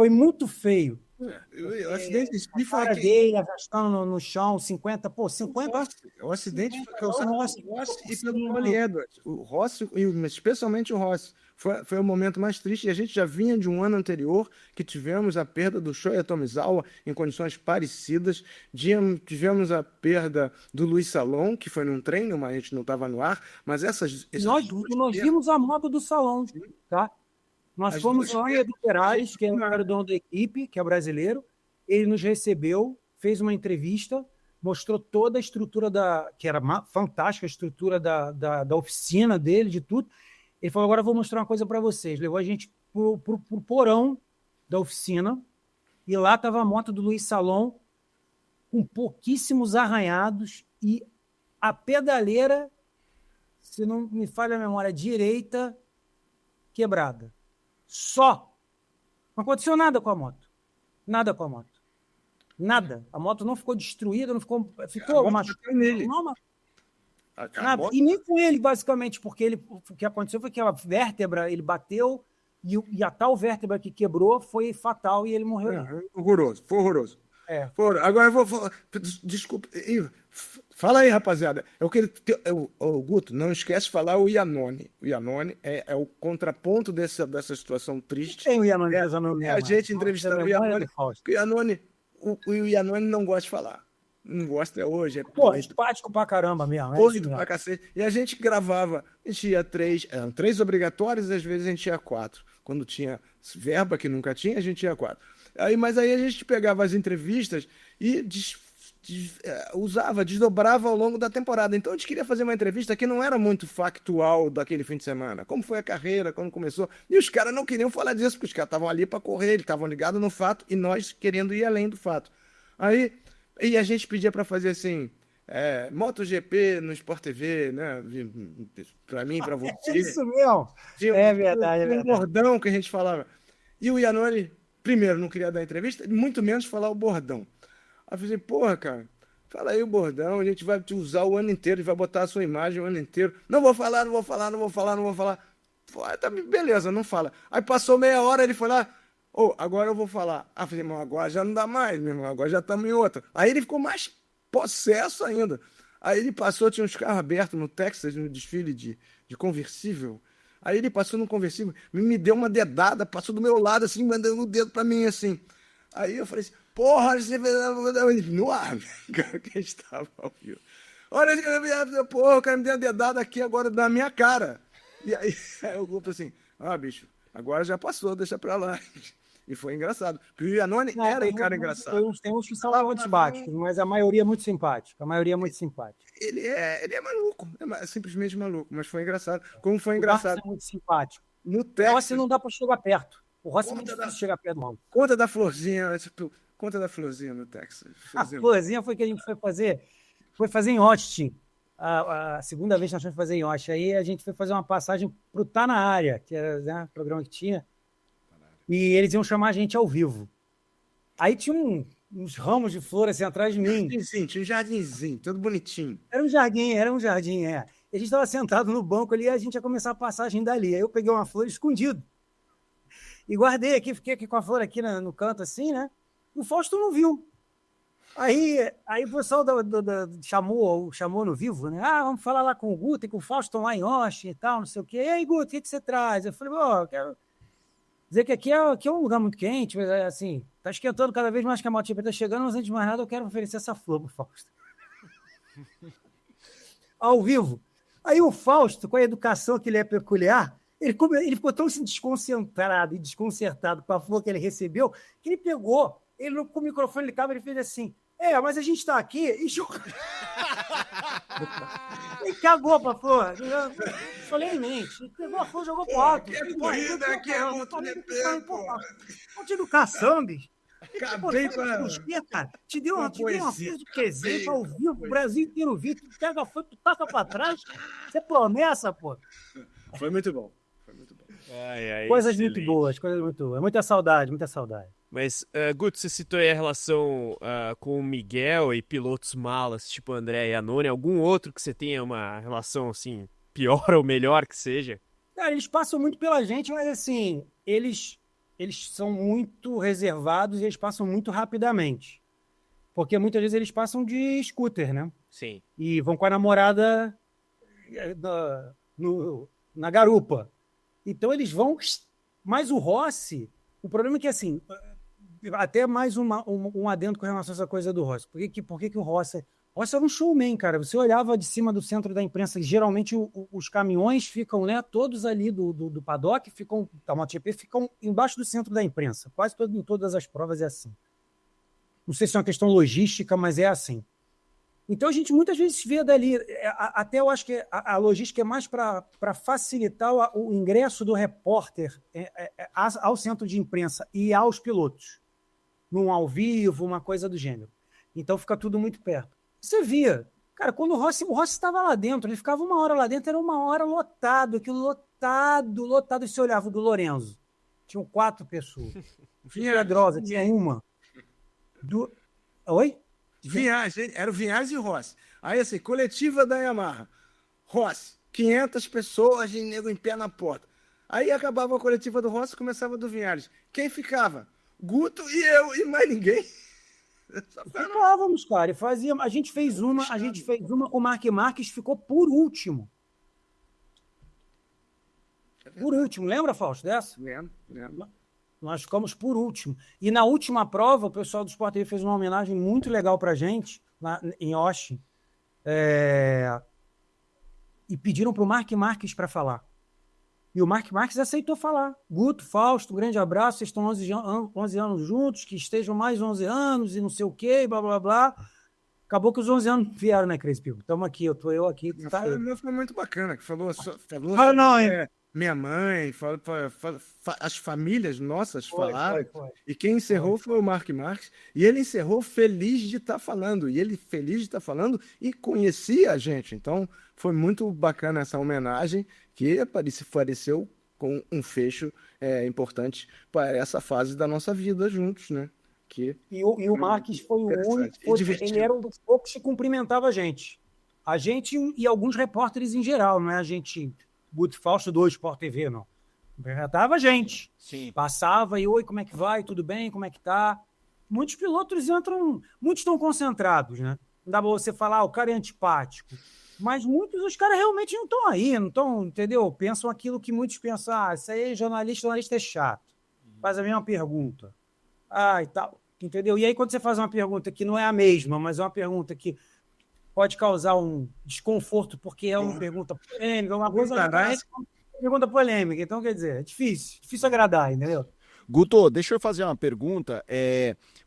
muito feio. O acidente a cara dele arrastando no chão, 50. O acidente foi causado pelo Rossi e pelo Colin Edwards. O Rossi, especialmente o Rossi, foi o momento mais triste. E a gente já vinha de um ano anterior que tivemos a perda do Shoya Tomizawa em condições parecidas. Tivemos a perda do Luiz Salom, que foi num treino, mas a gente não estava no ar. Mas nós vimos a moto do Salom, tá? Nós fomos lá em Edu Perais, que era o dono da equipe, que é brasileiro. Ele nos recebeu, fez uma entrevista, mostrou toda a estrutura que era fantástica, a estrutura da oficina dele, de tudo. Ele falou, agora eu vou mostrar uma coisa para vocês. Levou a gente pro porão da oficina, e lá estava a moto do Luiz Salom, com pouquíssimos arranhados, e a pedaleira, se não me falha a memória, direita, quebrada. Só. Não aconteceu nada com a moto. Nada. A moto não ficou destruída, não ficou machucada. Nada. E nem com ele, basicamente, porque o que aconteceu foi que a vértebra, ele bateu, e a tal vértebra que quebrou foi fatal e ele morreu. Foi horroroso. Agora eu vou falar. Desculpa, Ivo, Fala aí, rapaziada. Ô, Guto, não esquece de falar o Iannone. O Iannone é o contraponto dessa situação triste. Tem o Iannone fazendo A gente entrevistando o Iannone. O Iannone não gosta de falar. Não gosta hoje. É Pô, empático pra caramba mesmo. doido pra cacete. E a gente gravava. A gente ia eram 3 obrigatórios, às vezes a gente ia 4. Quando tinha verba, que nunca tinha, a gente ia 4. Mas aí a gente pegava as entrevistas e desdobrava ao longo da temporada. Então a gente queria fazer uma entrevista que não era muito factual daquele fim de semana. Como foi a carreira, quando começou. E os caras não queriam falar disso, porque os caras estavam ali para correr, eles estavam ligados no fato e nós querendo ir além do fato. E a gente pedia para fazer assim, MotoGP no Sport TV, né? Para mim, para você. Isso mesmo. É verdade. Um bordão que a gente falava. E o Iannone, primeiro, não queria dar entrevista, muito menos falar o bordão. Aí eu falei, porra, cara, fala aí o bordão, a gente vai te usar o ano inteiro, a gente vai botar a sua imagem o ano inteiro. Não vou falar. Pô, tá, beleza, não fala. Aí passou meia hora, ele foi lá, agora eu vou falar. Aí eu falei, irmão, agora já não dá mais, meu irmão, agora já estamos em outra. Aí ele ficou mais possesso ainda. Aí ele passou, tinha uns carros abertos no Texas, no desfile de conversível. Aí ele passou no conversível, me deu uma dedada, passou do meu lado, assim, mandando o dedo pra mim, assim. Aí eu falei assim, porra, você no ar, cara, que estava ao vivo. Olha, porra, o cara me deu uma dedada aqui agora na minha cara. E aí o grupo assim, bicho, agora já passou, deixa pra lá. E foi engraçado. Porque o Iannone era um cara engraçado. Tem uns que são antipáticos, mas a maioria é muito simpática. Ele é maluco, simplesmente maluco, mas foi engraçado. Como foi engraçado. O Rossi é muito simpático. No Texas, o Rossi não dá pra chegar perto. O Rossi é muito difícil chegar perto do mal. Conta da florzinha no Texas. A florzinha foi que a gente foi fazer em Austin. A segunda vez que nós fomos fazer em Austin. Aí a gente foi fazer uma passagem pro Tá Na Área, que era, né, o programa que tinha. E eles iam chamar a gente ao vivo. Aí tinha uns ramos de flor assim atrás de mim. Tinha um jardinzinho, todo bonitinho. Era um jardim, é. E a gente estava sentado no banco ali e a gente ia começar a passagem dali. Aí eu peguei uma flor escondido. E guardei aqui, fiquei aqui com a flor aqui no canto assim, né? O Fausto não viu. Aí o pessoal chamou no vivo, né? Vamos falar lá com o Guto e com o Fausto, estão lá em Austin e tal, não sei o quê. E aí, Guto, o que você traz? Eu falei, quero dizer que aqui é um lugar muito quente, mas assim, tá esquentando cada vez mais que a MotoGP tá chegando, mas antes de mais nada eu quero oferecer essa flor pro Fausto. Ao vivo. Aí o Fausto, com a educação que ele é peculiar, ele ficou tão desconcentrado e desconcertado com a flor que ele recebeu, que ele pegou, com o microfone ligado, ele fez assim, mas a gente tá aqui e jogou. Ele cagou pra flor, solenemente. Ele pegou a flor e jogou pro alto. Aqui é MotoGP, pô. Falta educação, bicho. Acabei com a... cara. Te deu uma flor do quesito ao vivo, o Brasil inteiro viu. Tu pega a flor, tu taca pra trás. Você é promessa, pô. Foi muito bom. Coisas muito boas. Muita saudade. Mas, Guto, você citou aí a relação com o Miguel e pilotos malas, tipo André e Iannone. Algum outro que você tenha uma relação, assim, pior ou melhor que seja? Cara, eles passam muito pela gente, mas, assim, eles são muito reservados e eles passam muito rapidamente. Porque muitas vezes eles passam de scooter, né? Sim. E vão com a namorada na garupa. Então eles vão... Mas o Rossi... O problema é que, assim... Até mais um adendo com relação a essa coisa do Rossi. Por que o Rossi... O Rossi era um showman, cara. Você olhava de cima do centro da imprensa, e geralmente os caminhões ficam, né, todos ali do paddock, da MotoGP, ficam embaixo do centro da imprensa. Quase em todas as provas é assim. Não sei se é uma questão logística, mas é assim. Então a gente muitas vezes vê dali, até eu acho que a logística é mais para facilitar o ingresso do repórter ao centro de imprensa e aos pilotos. Num ao vivo, uma coisa do gênero. Então fica tudo muito perto. Você via, cara, quando o Rossi estava lá dentro, ele ficava 1 hora lá dentro, era 1 hora lotado, aquilo lotado, e você olhava o do Lorenzo. Tinham 4 pessoas. Pedrosa, tinha uma. Oi? Era o Vinhares e o Rossi. Aí, assim, coletiva da Yamaha. Rossi, 500 pessoas de nego em pé na porta. Aí acabava a coletiva do Rossi e começava a do Vinhares. Quem ficava? Guto e eu, e mais ninguém. Ficávamos, cara, e fazíamos. A gente fez uma com o Mark Marques, ficou por último. Por último, lembra, Fausto, dessa? Lembro. Nós ficamos por último. E na última prova, o pessoal do Sport TV fez uma homenagem muito legal pra gente, lá em Austin. E pediram pro Mark Marques para falar. E o Mark Marques aceitou falar. Guto, Fausto, um grande abraço, vocês estão 11 anos juntos, que estejam mais 11 anos e não sei o quê, blá, blá, blá. Acabou que os 11 anos vieram, né, Cris Pico? Estamos aqui, eu aqui. Tá... Foi muito bacana, que falou minha mãe, as famílias nossas falaram. Foi. E quem encerrou foi o Mark Marques. E ele encerrou feliz de estar falando. E ele feliz de estar falando e conhecia a gente. Então, foi muito bacana essa homenagem que apareceu com um fecho importante para essa fase da nossa vida juntos, né? E o Marques foi o único, ele era um dos poucos que cumprimentava a gente. A gente e alguns repórteres em geral, não é a gente... Guto Fausto do Sport TV, não. Cumprimentava a gente. Sim. Passava e, oi, como é que vai? Tudo bem? Como é que tá? Muitos pilotos entram, muitos estão concentrados, né? Não dá pra você falar, o cara é antipático. Mas os caras realmente não estão aí, não estão, entendeu? Pensam aquilo que muitos pensam, isso aí jornalista é chato. Faz a mesma pergunta. E tal, entendeu? E aí quando você faz uma pergunta que não é a mesma, mas é uma pergunta que pode causar um desconforto, porque é uma pergunta polêmica, uma pergunta polêmica. Então, quer dizer, é difícil agradar, entendeu? Guto, deixa eu fazer uma pergunta.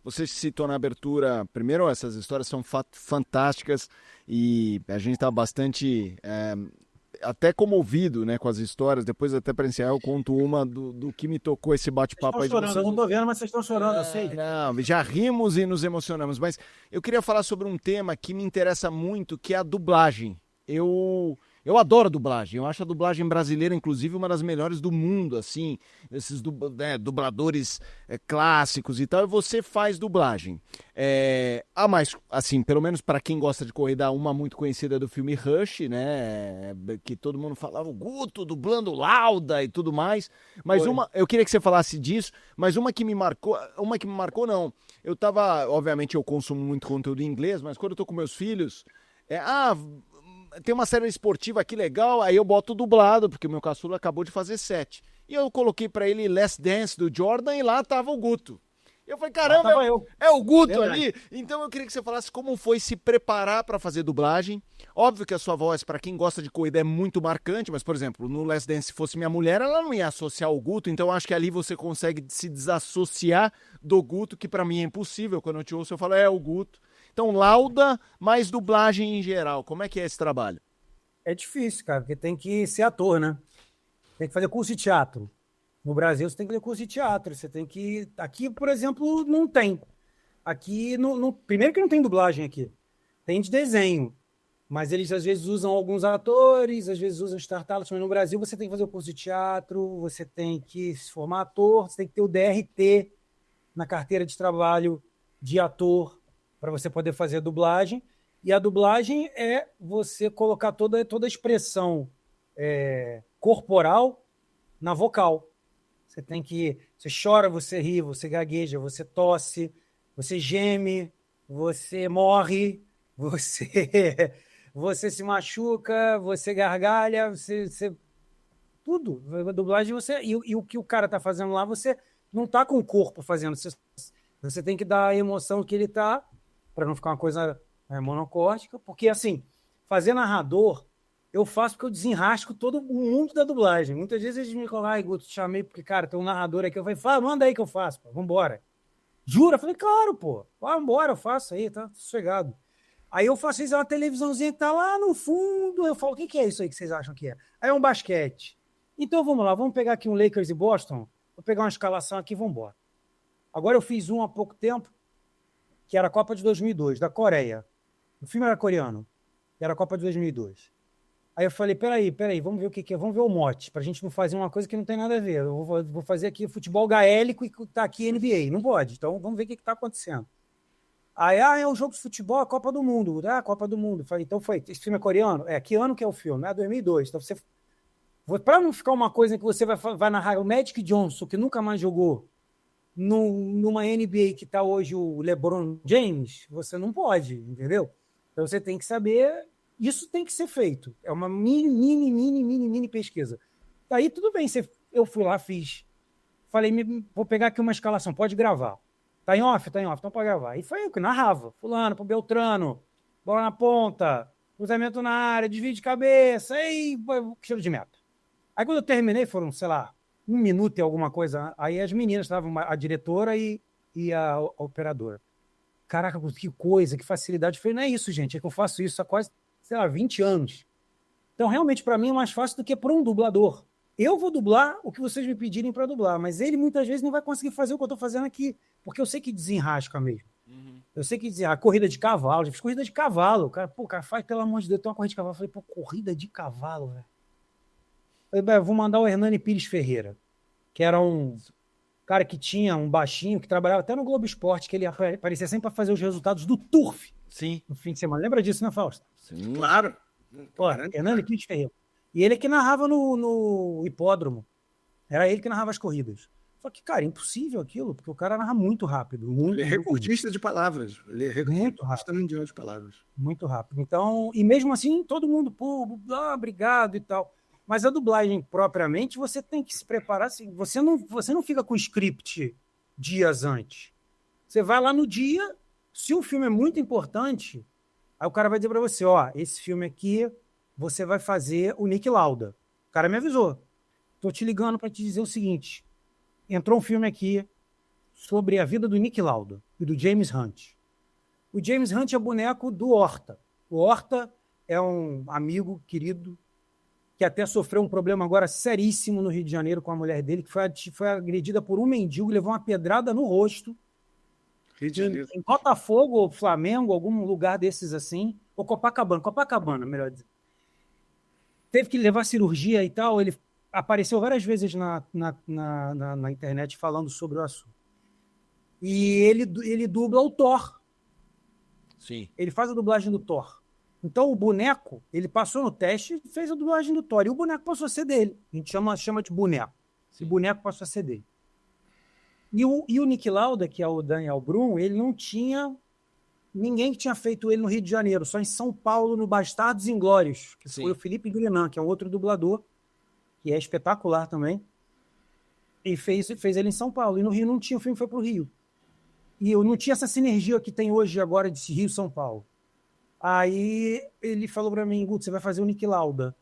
Você citou na abertura, primeiro, essas histórias são fantásticas e a gente está bastante até comovido, né, com as histórias. Depois, até para encerrar, eu conto uma do que me tocou esse bate-papo aí. Chorando, eu não tô vendo, mas vocês estão chorando, eu sei. Não, já rimos e nos emocionamos, mas eu queria falar sobre um tema que me interessa muito, que é a dublagem. Eu adoro dublagem, eu acho a dublagem brasileira, inclusive, uma das melhores do mundo, assim, esses dubladores clássicos e tal, e você faz dublagem. Mais, assim, pelo menos para quem gosta de corrida, uma muito conhecida do filme Rush, né, que todo mundo falava, o Guto dublando Lauda e tudo mais, mas eu queria que você falasse disso, mas uma que me marcou não, obviamente eu consumo muito conteúdo em inglês, mas quando eu tô com meus filhos, tem uma série esportiva aqui legal, aí eu boto dublado, porque o meu caçula acabou de fazer 7. E eu coloquei pra ele Last Dance do Jordan e lá tava o Guto. Eu falei, caramba, é o Guto ali? Então eu queria que você falasse como foi se preparar pra fazer dublagem. Óbvio que a sua voz, pra quem gosta de corrida, é muito marcante, mas, por exemplo, no Last Dance, se fosse minha mulher, ela não ia associar o Guto, então eu acho que ali você consegue se desassociar do Guto, que pra mim é impossível. Quando eu te ouço, eu falo, é o Guto. Então, Lauda, mais dublagem em geral. Como é que é esse trabalho? É difícil, cara, porque tem que ser ator, né? Tem que fazer curso de teatro. No Brasil, você tem que fazer curso de teatro. Você tem que... Aqui, por exemplo, não tem. Aqui, primeiro que não tem dublagem aqui. Tem de desenho. Mas eles, às vezes, usam alguns atores, às vezes usam startups. Mas no Brasil, você tem que fazer o curso de teatro, você tem que se formar ator, você tem que ter o DRT na carteira de trabalho de ator, para você poder fazer a dublagem. E a dublagem é você colocar toda a expressão corporal na vocal. Você chora, você ri, você gagueja, você tosse, você geme, você morre, você se machuca, você gargalha, tudo. A dublagem, e o que o cara está fazendo lá, você não está com o corpo fazendo. Você tem que dar a emoção que ele está, para não ficar uma coisa monocórdica, porque, assim, fazer narrador, eu faço porque eu desenrasco todo o mundo da dublagem. Muitas vezes eles me falam, Guto, te chamei porque, cara, tem um narrador aqui. Eu falei, fala, manda aí que eu faço, pô, vambora. Jura? Eu falei, claro, pô, vambora, eu faço aí, tá sossegado. Aí eu faço isso, é uma televisãozinha que tá lá no fundo, eu falo, o que é isso aí que vocês acham que é? Aí é um basquete. Então vamos lá, vamos pegar aqui um Lakers e Boston, vou pegar uma escalação aqui e vambora. Agora eu fiz há pouco tempo, que era a Copa de 2002, da Coreia. O filme era coreano, era a Copa de 2002. Aí eu falei, peraí, vamos ver o que é, vamos ver o mote, pra gente não fazer uma coisa que não tem nada a ver. Eu vou fazer aqui futebol gaélico e tá aqui NBA, não pode, então vamos ver o que tá acontecendo. Aí, é um jogo de futebol, a Copa do Mundo, a Copa do Mundo. Falei, então esse filme é coreano? Que ano que é o filme? 2002, então pra não ficar uma coisa que você vai narrar o Magic Johnson, que nunca mais jogou, numa NBA que está hoje o LeBron James, você não pode, entendeu? Então você tem que saber, isso tem que ser feito. É uma mini pesquisa. Daí tudo bem, eu fui lá, fiz. Falei, vou pegar aqui uma escalação, pode gravar. Tá em off, então pode gravar. Aí foi eu que narrava. Fulano pro Beltrano, bola na ponta, cruzamento na área, desvio de cabeça, aí tiro de meta. Aí quando eu terminei, foram, sei lá, 1 minuto e alguma coisa. Aí as meninas estavam, a diretora e a operadora. Caraca, que coisa, que facilidade. Eu falei, não é isso, gente, é que eu faço isso há quase, sei lá, 20 anos. Então, realmente, para mim é mais fácil do que para um dublador. Eu vou dublar o que vocês me pedirem para dublar, mas ele muitas vezes não vai conseguir fazer o que eu estou fazendo aqui, porque eu sei que desenrasca mesmo. Eu sei que desenrasca. Corrida de cavalo, já fiz corrida de cavalo. O cara faz, pelo amor de Deus, tem uma corrida de cavalo. Eu falei, pô, corrida de cavalo, velho. Eu vou mandar o Hernani Pires Ferreira, que era um cara que tinha um baixinho, que trabalhava até no Globo Esporte, que ele aparecia sempre para fazer os resultados do Turf Sim. no fim de semana. Lembra disso, né, Fausto? Sim. Claro. Pô, Hernani Pires Ferreira. E ele que narrava no hipódromo. Era ele que narrava as corridas. Só que, cara, impossível aquilo, porque o cara narra muito rápido. Ele é recordista de palavras. Ele é Muito recordista mundial de palavras. Muito rápido. Então, e mesmo assim, todo mundo, pô, obrigado e tal. Mas a dublagem, propriamente, você tem que se preparar assim. Você não fica com o script dias antes. Você vai lá no dia, se o filme é muito importante, aí o cara vai dizer para você, ó, esse filme aqui, você vai fazer o Nick Lauda. O cara me avisou. Tô te ligando para te dizer o seguinte, entrou um filme aqui sobre a vida do Nick Lauda e do James Hunt. O James Hunt é boneco do Horta. O Horta é um amigo querido que até sofreu um problema agora seríssimo no Rio de Janeiro com a mulher dele, que foi agredida por um mendigo e levou uma pedrada no rosto. Rio de Janeiro. Em Botafogo, ou Flamengo, algum lugar desses assim, ou Copacabana, melhor dizer. Teve que levar cirurgia e tal, ele apareceu várias vezes na internet falando sobre o assunto. E ele dubla o Thor. Sim. Ele faz a dublagem do Thor. Então o boneco, ele passou no teste e fez a dublagem do Thor. E o boneco passou a ser dele. A gente chama de boneco. Esse boneco passou a ser dele. E o Nick Lauda, que é o Daniel Brum, ele não tinha ninguém que tinha feito ele no Rio de Janeiro, só em São Paulo, no Bastardos Inglórios, que foi o Felipe Grinan, que é um outro dublador, que é espetacular também. E fez ele em São Paulo. E no Rio não tinha, o filme foi para o Rio. E eu não tinha essa sinergia que tem hoje agora de Rio-São Paulo. Aí ele falou para mim, Guto, você vai fazer o Nick Lauda.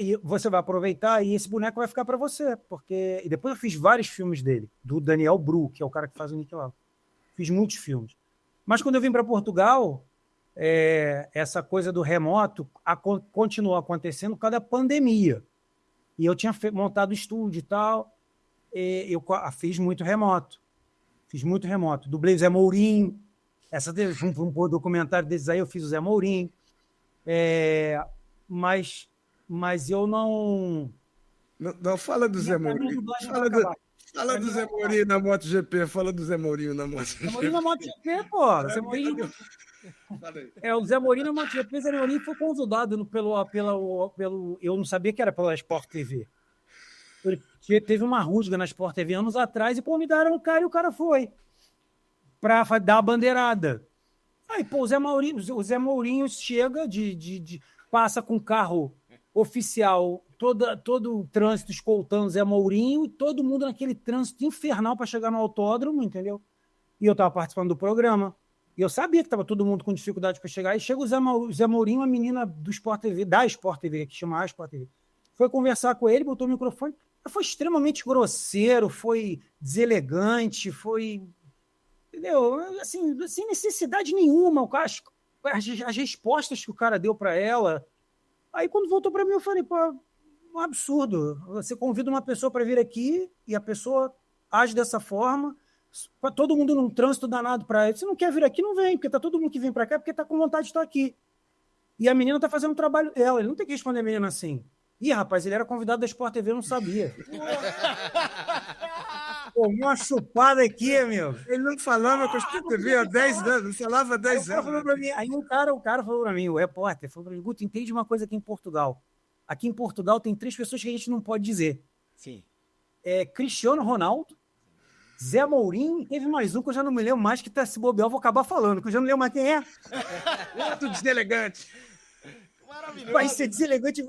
E você vai aproveitar e esse boneco vai ficar para você. Porque... E depois eu fiz vários filmes dele, do Daniel Bru, que é o cara que faz o Nick Lauda. Fiz muitos filmes. Mas quando eu vim para Portugal, essa coisa do remoto continuou acontecendo por causa da pandemia. E eu tinha montado estúdio e tal. Eu fiz muito remoto. Dublei o Zé Mourinho. Vamos pôr documentário desses aí, eu fiz o Zé Mourinho. Mas eu não... Não fala do Zé Mourinho. Fala do Zé Mourinho na MotoGP. Fala do Zé Mourinho na MotoGP. Zé Mourinho na MotoGP, pô. Zé Mourinho... o Zé Mourinho na MotoGP. Zé Mourinho foi convidado pelo... Eu não sabia que era pela Sport TV. Teve uma rusga na Sport TV anos atrás e pô, me deram um cara e o cara foi para dar a bandeirada. Aí, pô, o Zé Mourinho chega passa com carro oficial, todo o trânsito escoltando o Zé Mourinho e todo mundo naquele trânsito infernal para chegar no autódromo, entendeu? E eu estava participando do programa. E eu sabia que estava todo mundo com dificuldade para chegar. E chega o Zé Mourinho, uma menina do Sport TV, da Sport TV, que chama a Sport TV. Foi conversar com ele, botou o microfone. Foi extremamente grosseiro, foi deselegante, foi... Entendeu? Assim, sem necessidade nenhuma. As respostas que o cara deu para ela. Aí, quando voltou para mim, eu falei, pô, um absurdo. Você convida uma pessoa para vir aqui e a pessoa age dessa forma. Todo mundo num trânsito danado para ela. Se não quer vir aqui, não vem, porque tá todo mundo que vem para cá porque tá com vontade de estar aqui. E a menina tá fazendo o trabalho dela. Ele não tem que responder a menina assim. Ih, rapaz, ele era convidado da Sport TV, eu não sabia. Pô, uma chupada aqui, meu. Ele não falava com a Sport TV há 10 anos, falava há 10 anos. Aí o cara falou pra mim, o repórter, falou pra mim, Guto, entende uma coisa aqui em Portugal. Aqui em Portugal tem 3 pessoas que a gente não pode dizer. Sim. Cristiano Ronaldo, Zé Mourinho, teve mais um que eu já não me lembro mais, que tá se bobear, eu vou acabar falando, que eu já não lembro mais quem é. Outro deselegante. Vai ser deselegante.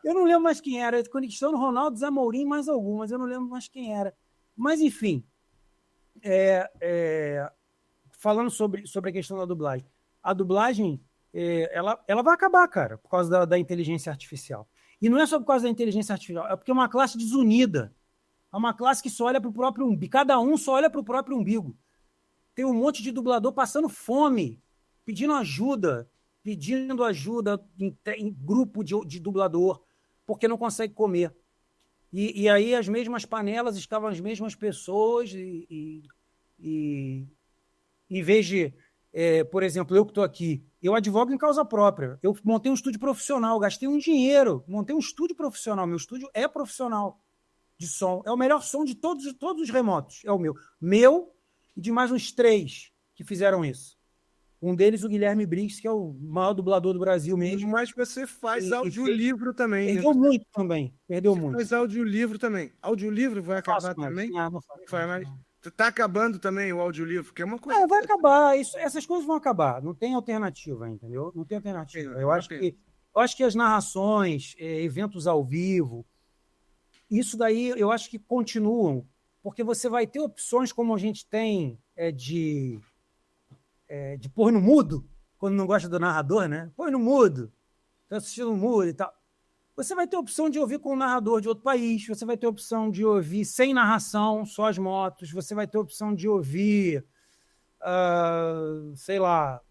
Eu não lembro mais quem era. Cristiano Ronaldo, Zé Mourinho, mais algumas. Eu não lembro mais quem era. Mas, enfim, falando sobre a questão da dublagem. A dublagem, ela vai acabar, cara, por causa da inteligência artificial. E não é só por causa da inteligência artificial, é porque é uma classe desunida. É uma classe que só olha para o próprio umbigo. Cada um só olha para o próprio umbigo. Tem um monte de dublador passando fome, pedindo ajuda em grupo de dublador, porque não consegue comer. E aí as mesmas panelas estavam as mesmas pessoas e em vez de, por exemplo, eu que estou aqui, eu advogo em causa própria. Eu montei um estúdio profissional, gastei um dinheiro, montei um estúdio profissional. Meu estúdio é profissional de som. É o melhor som de todos os remotos. É o meu. Meu e de mais uns 3 que fizeram isso. Um deles, o Guilherme Briggs, que é o maior dublador do Brasil mesmo. Mas você faz audiolivro também. Perdeu muito também. Perdeu muito. Faz audiolivro também. Audiolivro vai acabar também? Não vai mais. Tá acabando também o audiolivro, que é uma coisa... vai acabar. Essas coisas vão acabar. Não tem alternativa, entendeu? Não tem alternativa. Eu acho que as narrações, eventos ao vivo, isso daí eu acho que continuam, porque você vai ter opções como a gente tem de pôr no mudo, quando não gosta do narrador, né? Põe no mudo, tá assistindo no mudo e tal. Você vai ter a opção de ouvir com um narrador de outro país, você vai ter a opção de ouvir sem narração, só as motos, você vai ter a opção de ouvir, sei lá,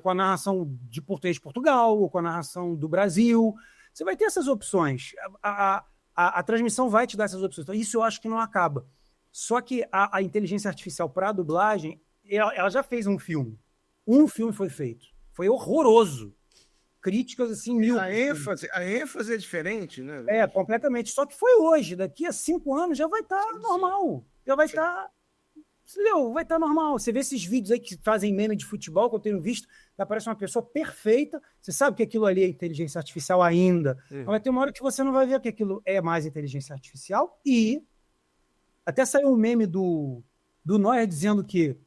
com a narração de português de Portugal, ou com a narração do Brasil. Você vai ter essas opções. A transmissão vai te dar essas opções. Então, isso eu acho que não acaba. Só que a inteligência artificial para a dublagem, ela já fez um filme. Um filme foi feito. Foi horroroso. Críticas assim, mil. A ênfase é diferente, né? Completamente. Só que foi hoje. Daqui a 5 anos já vai estar normal. Já vai estar... vai estar normal. Você vê esses vídeos aí que fazem meme de futebol, que eu tenho visto, aparece uma pessoa perfeita. Você sabe que aquilo ali é inteligência artificial ainda. Mas vai ter uma hora que você não vai ver que aquilo é mais inteligência artificial. E até saiu um meme do Neuer dizendo que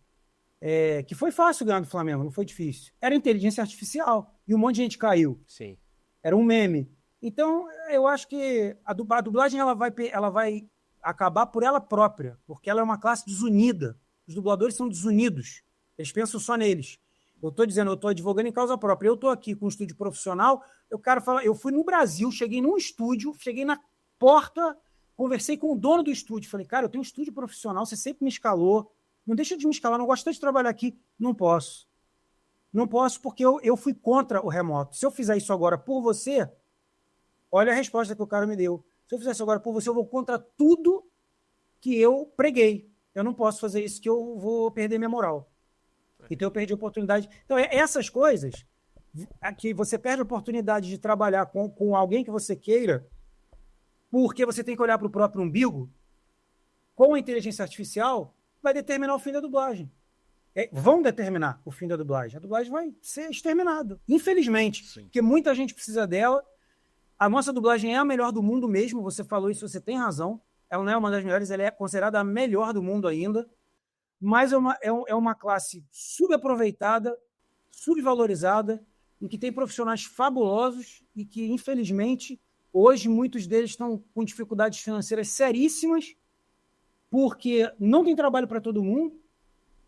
foi fácil ganhar do Flamengo, não foi difícil. Era inteligência artificial. E um monte de gente caiu. Sim. Era um meme. Então, eu acho que a dublagem ela vai acabar por ela própria, porque ela é uma classe desunida. Os dubladores são desunidos. Eles pensam só neles. Eu estou advogando em causa própria. Eu estou aqui com um estúdio profissional, eu fui no Brasil, cheguei num estúdio, cheguei na porta, conversei com o dono do estúdio, falei, cara, eu tenho um estúdio profissional, você sempre me escalou, não deixa de me escalar, não gosto de trabalhar aqui. Não posso. Não posso porque eu fui contra o remoto. Se eu fizer isso agora por você, olha a resposta que o cara me deu. Se eu fizer isso agora por você, eu vou contra tudo que eu preguei. Eu não posso fazer isso, que eu vou perder minha moral. Então eu perdi a oportunidade. Então essas coisas, que você perde a oportunidade de trabalhar com alguém que você queira, porque você tem que olhar para o próprio umbigo, com a inteligência artificial, vai determinar o fim da dublagem. Vão determinar o fim da dublagem. A dublagem vai ser exterminada, infelizmente. Sim. Porque muita gente precisa dela. A nossa dublagem é a melhor do mundo mesmo. Você falou isso, você tem razão. Ela não é uma das melhores, ela é considerada a melhor do mundo ainda. Mas é uma classe subaproveitada, subvalorizada, em que tem profissionais fabulosos e que, infelizmente, hoje muitos deles estão com dificuldades financeiras seríssimas, porque não tem trabalho para todo mundo.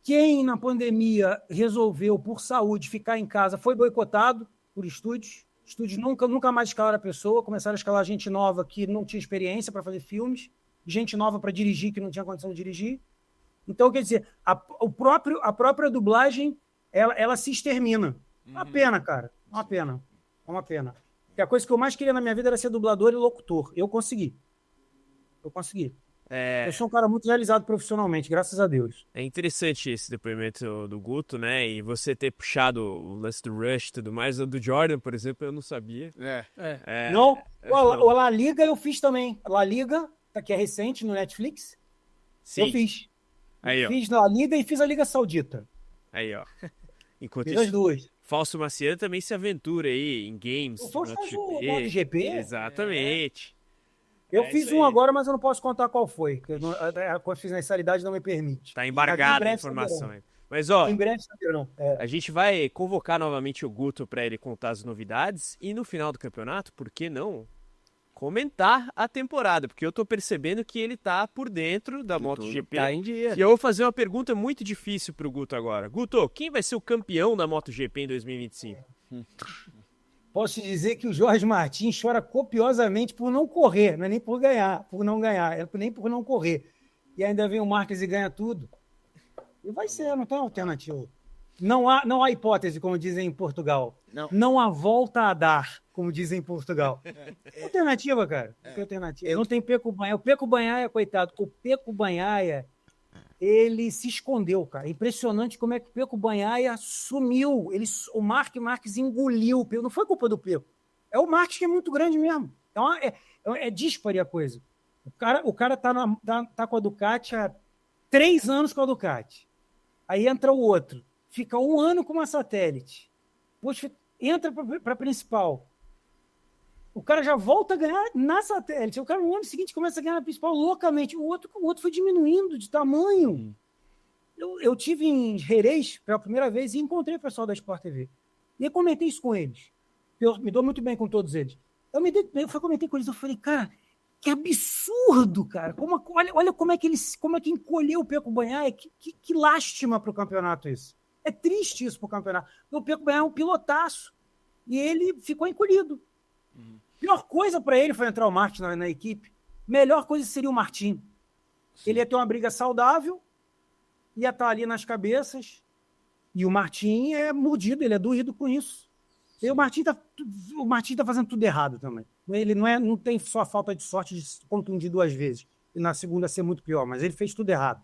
Quem, na pandemia, resolveu, por saúde, ficar em casa, foi boicotado por estúdios. Estúdios nunca mais escalaram a pessoa, começaram a escalar gente nova que não tinha experiência para fazer filmes, gente nova para dirigir que não tinha condição de dirigir. Então, quer dizer, a própria dublagem, ela se extermina. Uma pena, cara. Uma pena. É uma pena. Porque a coisa que eu mais queria na minha vida era ser dublador e locutor. Eu consegui. Eu sou um cara muito realizado profissionalmente, graças a Deus. É interessante esse depoimento do Guto, né? E você ter puxado o lance do Rush e tudo mais. O do Jordan, por exemplo, eu não sabia. Não, o La Liga eu fiz também. La Liga, que é recente no Netflix. Sim. Eu fiz. Aí, ó. Fiz La Liga e fiz a Liga Saudita. Aí, ó. Enquanto fiz as duas. Fausto Maciano também se aventura aí em games. O Fausto faz o MotoGP. Exatamente. Eu É fiz isso um aí. agora, mas eu não posso contar qual foi. Porque a confidencialidade não me permite. Tá embargada a breve informação saberão. aí. Mas, ó, Em breve saberão. É. a gente vai convocar novamente o Guto para ele contar as novidades e no final do campeonato, por que não comentar a temporada? Porque eu tô percebendo que ele tá por dentro da MotoGP. Tá em dia. E eu vou fazer uma pergunta muito difícil pro Guto agora. Guto, quem vai ser o campeão da MotoGP em 2025? Posso te dizer que o Jorge Martins chora copiosamente por não correr, não é nem por ganhar, por não ganhar, é nem por não correr. E ainda vem o Marques e ganha tudo. E vai ser, não tem alternativa. Não há hipótese, como dizem em Portugal. Não há volta a dar, como dizem em Portugal. Alternativa, cara. Não tem alternativa. Não tem Peco Banhaia. O Peco Banhaia, coitado, o Peco Banhaia, ele se escondeu, cara. Impressionante como é que o Peco Banhaia sumiu. O Mark Marques engoliu o Peco. Não foi culpa do Peco. É o Marques que é muito grande mesmo. É díspare a coisa. O cara tá com a Ducati há 3 anos com a Ducati. Aí entra o outro. Fica 1 ano com uma satélite. Poxa, entra para a principal. O cara já volta a ganhar na satélite. O cara no ano seguinte começa a ganhar na principal loucamente. O outro foi diminuindo de tamanho. Eu tive em Jerez pela primeira vez e encontrei o pessoal da Sport TV. E eu comentei isso com eles. Eu me dou muito bem com todos eles. Eu comentei com eles, eu falei, cara, que absurdo, cara. Olha como é que encolheu o Peco Banhaia. Que lástima para o campeonato isso. É triste isso para o campeonato. O Peco Banhaia é um pilotaço. E ele ficou encolhido. Pior coisa para ele foi entrar o Martin na equipe. Melhor coisa seria o Martin. Ele ia ter uma briga saudável, ia estar ali nas cabeças. E o Martin é mordido, ele é doído com isso. E o Martin tá fazendo tudo errado também. Ele não tem só falta de sorte de se contundir 2 vezes. E na segunda ser muito pior, mas ele fez tudo errado.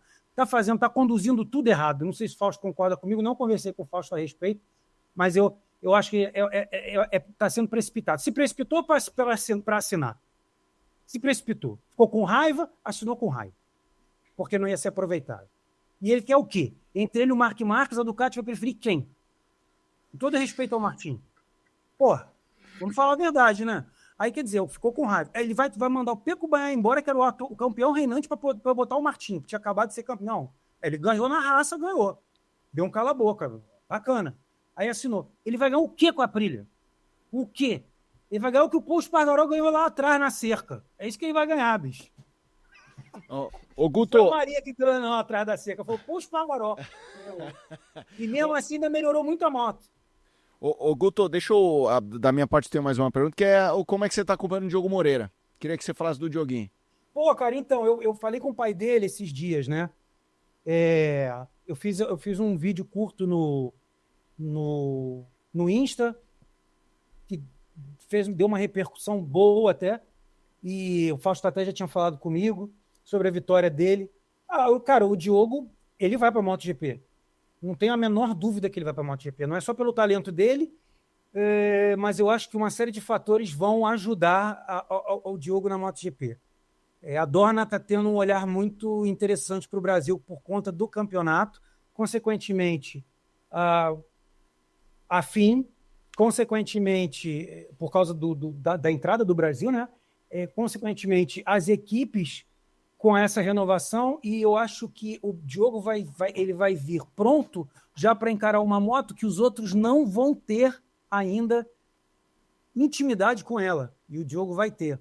Tá conduzindo tudo errado. Não sei se o Fausto concorda comigo, não conversei com o Fausto a respeito, mas eu acho que está sendo precipitado. Se precipitou para assinar. Se precipitou. Ficou com raiva, assinou com raiva. Porque não ia ser aproveitado. E ele quer o quê? Entre ele e o Mark Marques, a Ducati vai preferir quem? Com todo respeito ao Martin. Porra, vamos falar a verdade, né? Aí, quer dizer, ficou com raiva. Aí ele vai mandar o Peco Banhaia embora, que era o campeão reinante, para botar o Martin, que tinha acabado de ser campeão. Não, ele ganhou na raça, ganhou. Deu um cala-boca. Bacana. Aí assinou. Ele vai ganhar o quê com a Aprilia? O quê? Ele vai ganhar o que o Paul Espargaró ganhou lá atrás, na cerca. É isso que ele vai ganhar, bicho. Ô, Guto... Foi a Maria que ganhou atrás da cerca. Foi o Paul Espargaró. E mesmo assim ainda melhorou muito a moto. Ô, Guto, deixa eu, da minha parte, ter mais uma pergunta, que é como é que você tá acompanhando o Diogo Moreira? Queria que você falasse do Dioguinho. Pô, cara, então, eu falei com o pai dele esses dias, né? Eu fiz um vídeo curto no Insta, que deu uma repercussão boa até, e o Fausto até já tinha falado comigo sobre a vitória dele. Cara, o Diogo, ele vai para a MotoGP. Não tenho a menor dúvida que ele vai para a MotoGP. Não é só pelo talento dele, mas eu acho que uma série de fatores vão ajudar ao Diogo na MotoGP. A Dorna está tendo um olhar muito interessante para o Brasil por conta do campeonato, consequentemente, a FIM, consequentemente, por causa da entrada do Brasil, né? Consequentemente, as equipes com essa renovação, e eu acho que o Diogo ele vai vir pronto já para encarar uma moto que os outros não vão ter ainda intimidade com ela. E o Diogo vai ter.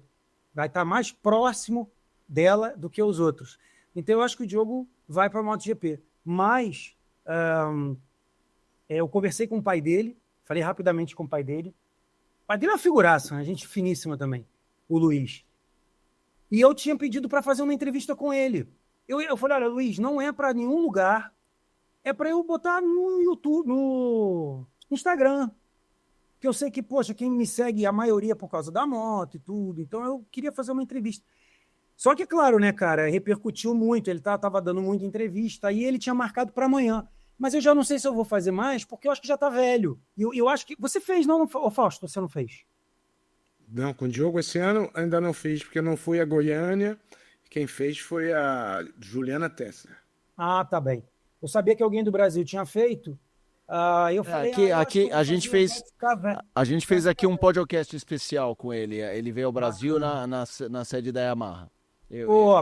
Vai estar mais próximo dela do que os outros. Então eu acho que o Diogo vai para a MotoGP. Mas eu conversei com o pai dele, falei rapidamente com o pai dele. O pai dele é uma figuraça, uma gente finíssima também, o Luiz. E eu tinha pedido para fazer uma entrevista com ele. Eu falei, olha, Luiz, não é para nenhum lugar, é para eu botar no YouTube, no Instagram. Que eu sei que, poxa, quem me segue, a maioria por causa da moto e tudo. Então eu queria fazer uma entrevista. Só que, claro, né, cara, repercutiu muito, ele estava dando muita entrevista, e ele tinha marcado para amanhã. Mas eu já não sei se eu vou fazer mais, porque eu acho que já está velho. E eu acho que... Você fez, não, Fausto? Você não fez? Não, com o Diogo esse ano ainda não fiz, porque eu não fui a Goiânia. Quem fez foi a Juliana Tessler. Ah, tá bem. Eu sabia que alguém do Brasil tinha feito, Eu falei, Aqui, eu acho que eu vou a gente fazer, fez, vai ficar, velho. a gente fez aqui um podcast especial com ele. Ele veio ao Brasil na sede da Yamaha.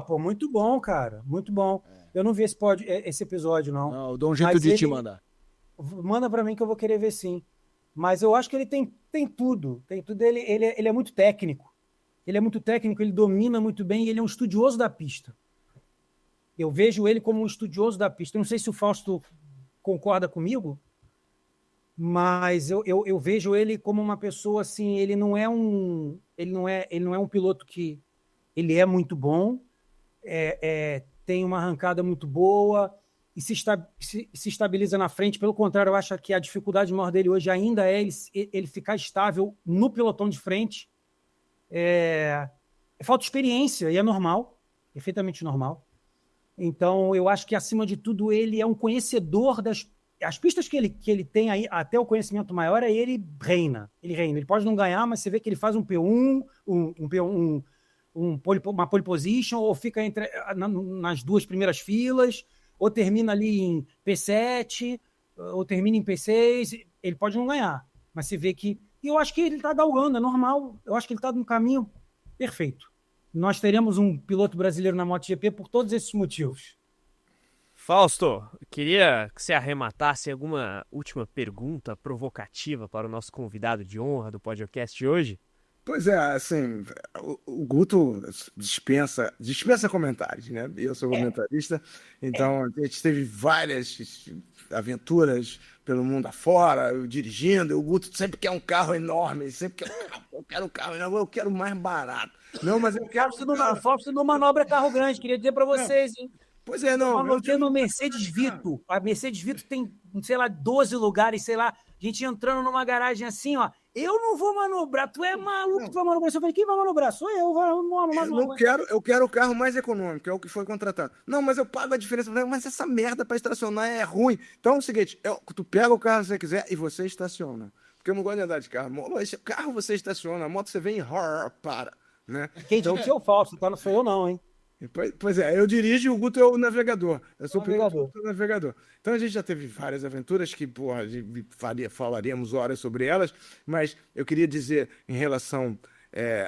Pô, muito bom, cara. Muito bom. Eu não vi esse episódio, não. Não, eu dou um jeito Mas de te ele- mandar. Manda pra mim que eu vou querer ver sim. Mas eu acho que ele tem tudo. Tem tudo. Ele é muito técnico. Ele é muito técnico, ele domina muito bem e ele é um estudioso da pista. Eu vejo ele como um estudioso da pista. Eu não sei se o Fausto concorda comigo, mas eu vejo ele como uma pessoa assim, ele não é um piloto que ele é muito bom, tem uma arrancada muito boa e se estabiliza na frente. Pelo contrário, eu acho que a dificuldade maior dele hoje ainda é ele ficar estável no pelotão de frente. Falta experiência e é normal, perfeitamente normal. Então, eu acho que, acima de tudo, ele é um conhecedor as pistas que ele tem aí, até o conhecimento maior, ele reina. Ele reina. Ele pode não ganhar, mas você vê que ele faz um P1, uma pole position, ou fica nas duas primeiras filas, ou termina ali em P7, ou termina em P6. Ele pode não ganhar, mas você vê que... E eu acho que ele está galgando, é normal. Eu acho que ele está no caminho perfeito. Nós teremos um piloto brasileiro na MotoGP por todos esses motivos. Fausto, queria que você arrematasse alguma última pergunta provocativa para o nosso convidado de honra do podcast de hoje. Pois é, assim, o Guto dispensa comentários, né? Eu sou comentarista, então a gente teve várias aventuras pelo mundo afora, eu dirigindo, o Guto sempre quer um carro enorme, sempre quer um carro, eu quero um carro enorme, eu quero mais barato. Não, mas eu quero... Fausto não manobra carro grande, queria dizer para vocês, hein? Pois é, não. Manobrando no Mercedes Vito. A Mercedes Vito tem, sei lá, 12 lugares, sei lá, a gente entrando numa garagem assim, ó. Eu não vou manobrar, tu é maluco, tu vai manobrar. Eu falei, quem vai manobrar? Sou eu, Eu quero o carro mais econômico, é o que foi contratado. Não, mas eu pago a diferença. Mas essa merda para estacionar é ruim. Então é o seguinte, tu pega o carro que você quiser e você estaciona. Porque eu não gosto de andar de carro. Esse carro você estaciona, a moto você vem e para. Né? Quem disse que é o Fausto, tá? Não sou eu não, hein? Pois é, eu dirijo e o Guto é o navegador. Eu sou o navegador. navegador. Então a gente já teve várias aventuras que, porra, falaríamos horas sobre elas, mas eu queria dizer em relação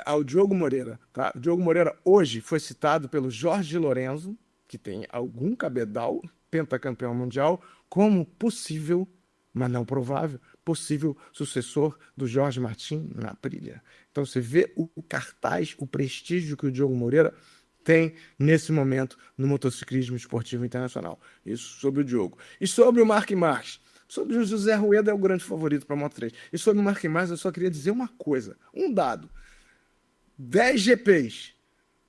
ao Diogo Moreira, tá? O Diogo Moreira hoje foi citado pelo Jorge Lorenzo, que tem algum cabedal, pentacampeão mundial, como possível, mas não provável, possível sucessor do Jorge Martin na Aprilia. Então você vê o cartaz, o prestígio que o Diogo Moreira tem nesse momento no motociclismo esportivo internacional. Isso sobre o Diogo. E sobre o Marc Marques. Sobre o José Rueda é o grande favorito para a Moto3. E sobre o Marc Marques eu só queria dizer uma coisa. Um dado. 10 GPs.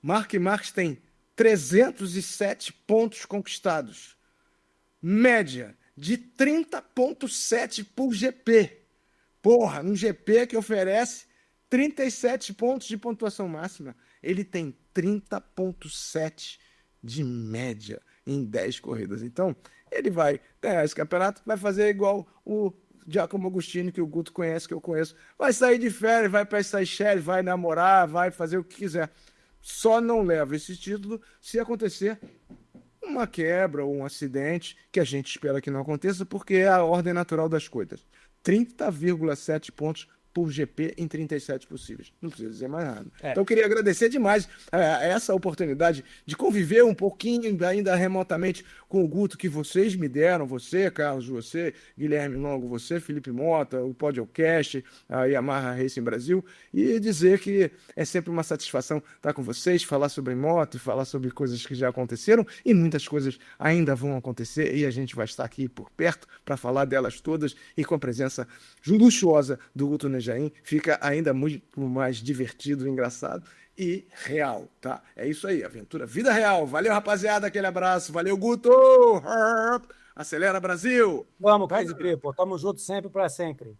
Marc Marques tem 307 pontos conquistados. Média de 30,7 por GP. Porra, num GP que oferece 37 pontos de pontuação máxima. Ele tem 30,7 de média em 10 corridas. Então, ele vai ganhar esse campeonato, vai fazer igual o Giacomo Agostini, que o Guto conhece, que eu conheço. Vai sair de férias, vai para as Seychelles, vai namorar, vai fazer o que quiser. Só não leva esse título se acontecer uma quebra ou um acidente, que a gente espera que não aconteça, porque é a ordem natural das coisas. 30,7 pontos por GP em 37 possíveis. Não precisa dizer mais nada. Então eu queria agradecer demais essa oportunidade de conviver um pouquinho ainda remotamente com o Guto que vocês me deram, você, Carlos, você, Guilherme Longo, você, Felipe Mota, o Podcast, a Yamaha Racing Brasil, e dizer que é sempre uma satisfação estar com vocês, falar sobre moto, falar sobre coisas que já aconteceram e muitas coisas ainda vão acontecer e a gente vai estar aqui por perto para falar delas todas e com a presença luxuosa do Guto Nejaim, fica ainda muito mais divertido, engraçado e real, tá? É isso aí, aventura, vida real. Valeu, rapaziada, aquele abraço. Valeu, Guto! Acelera, Brasil! Vamos, Crazy People. Tamo junto sempre para sempre.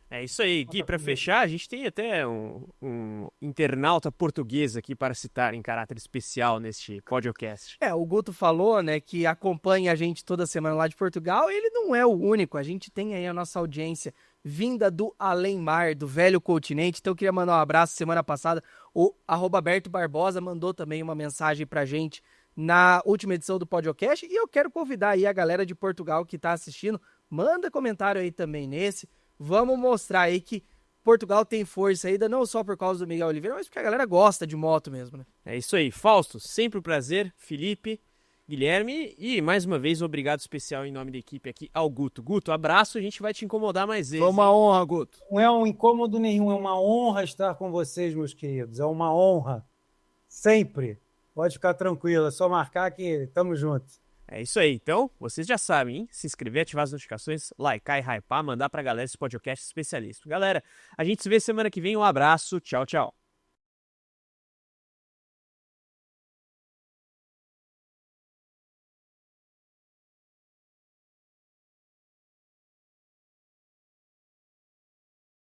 É isso aí, Gui. Para fechar, a gente tem até um internauta português aqui para citar em caráter especial neste podcast. O Guto falou, né, que acompanha a gente toda semana lá de Portugal. Ele não é o único. A gente tem aí a nossa audiência vinda do além-mar, do velho continente. Então eu queria mandar um abraço. Semana passada, o @Berto Barbosa mandou também uma mensagem pra gente na última edição do podcast. E eu quero convidar aí a galera de Portugal que tá assistindo Manda comentário aí também nesse. Vamos mostrar aí que Portugal tem força ainda, não só por causa do Miguel Oliveira, mas porque a galera gosta de moto mesmo, né? É isso aí. Fausto, sempre um prazer. Felipe, Guilherme e mais uma vez obrigado especial em nome da equipe aqui ao Guto. Guto, abraço, a gente vai te incomodar mais vezes. Foi uma honra, Guto. Não é um incômodo nenhum, é uma honra estar com vocês, meus queridos. É uma honra. Sempre. Pode ficar tranquilo, é só marcar que estamos juntos. É isso aí. Então, vocês já sabem, hein? Se inscrever, ativar as notificações, likear e hypar, mandar pra galera esse podcast especialista. Galera, a gente se vê semana que vem. Um abraço. Tchau, tchau.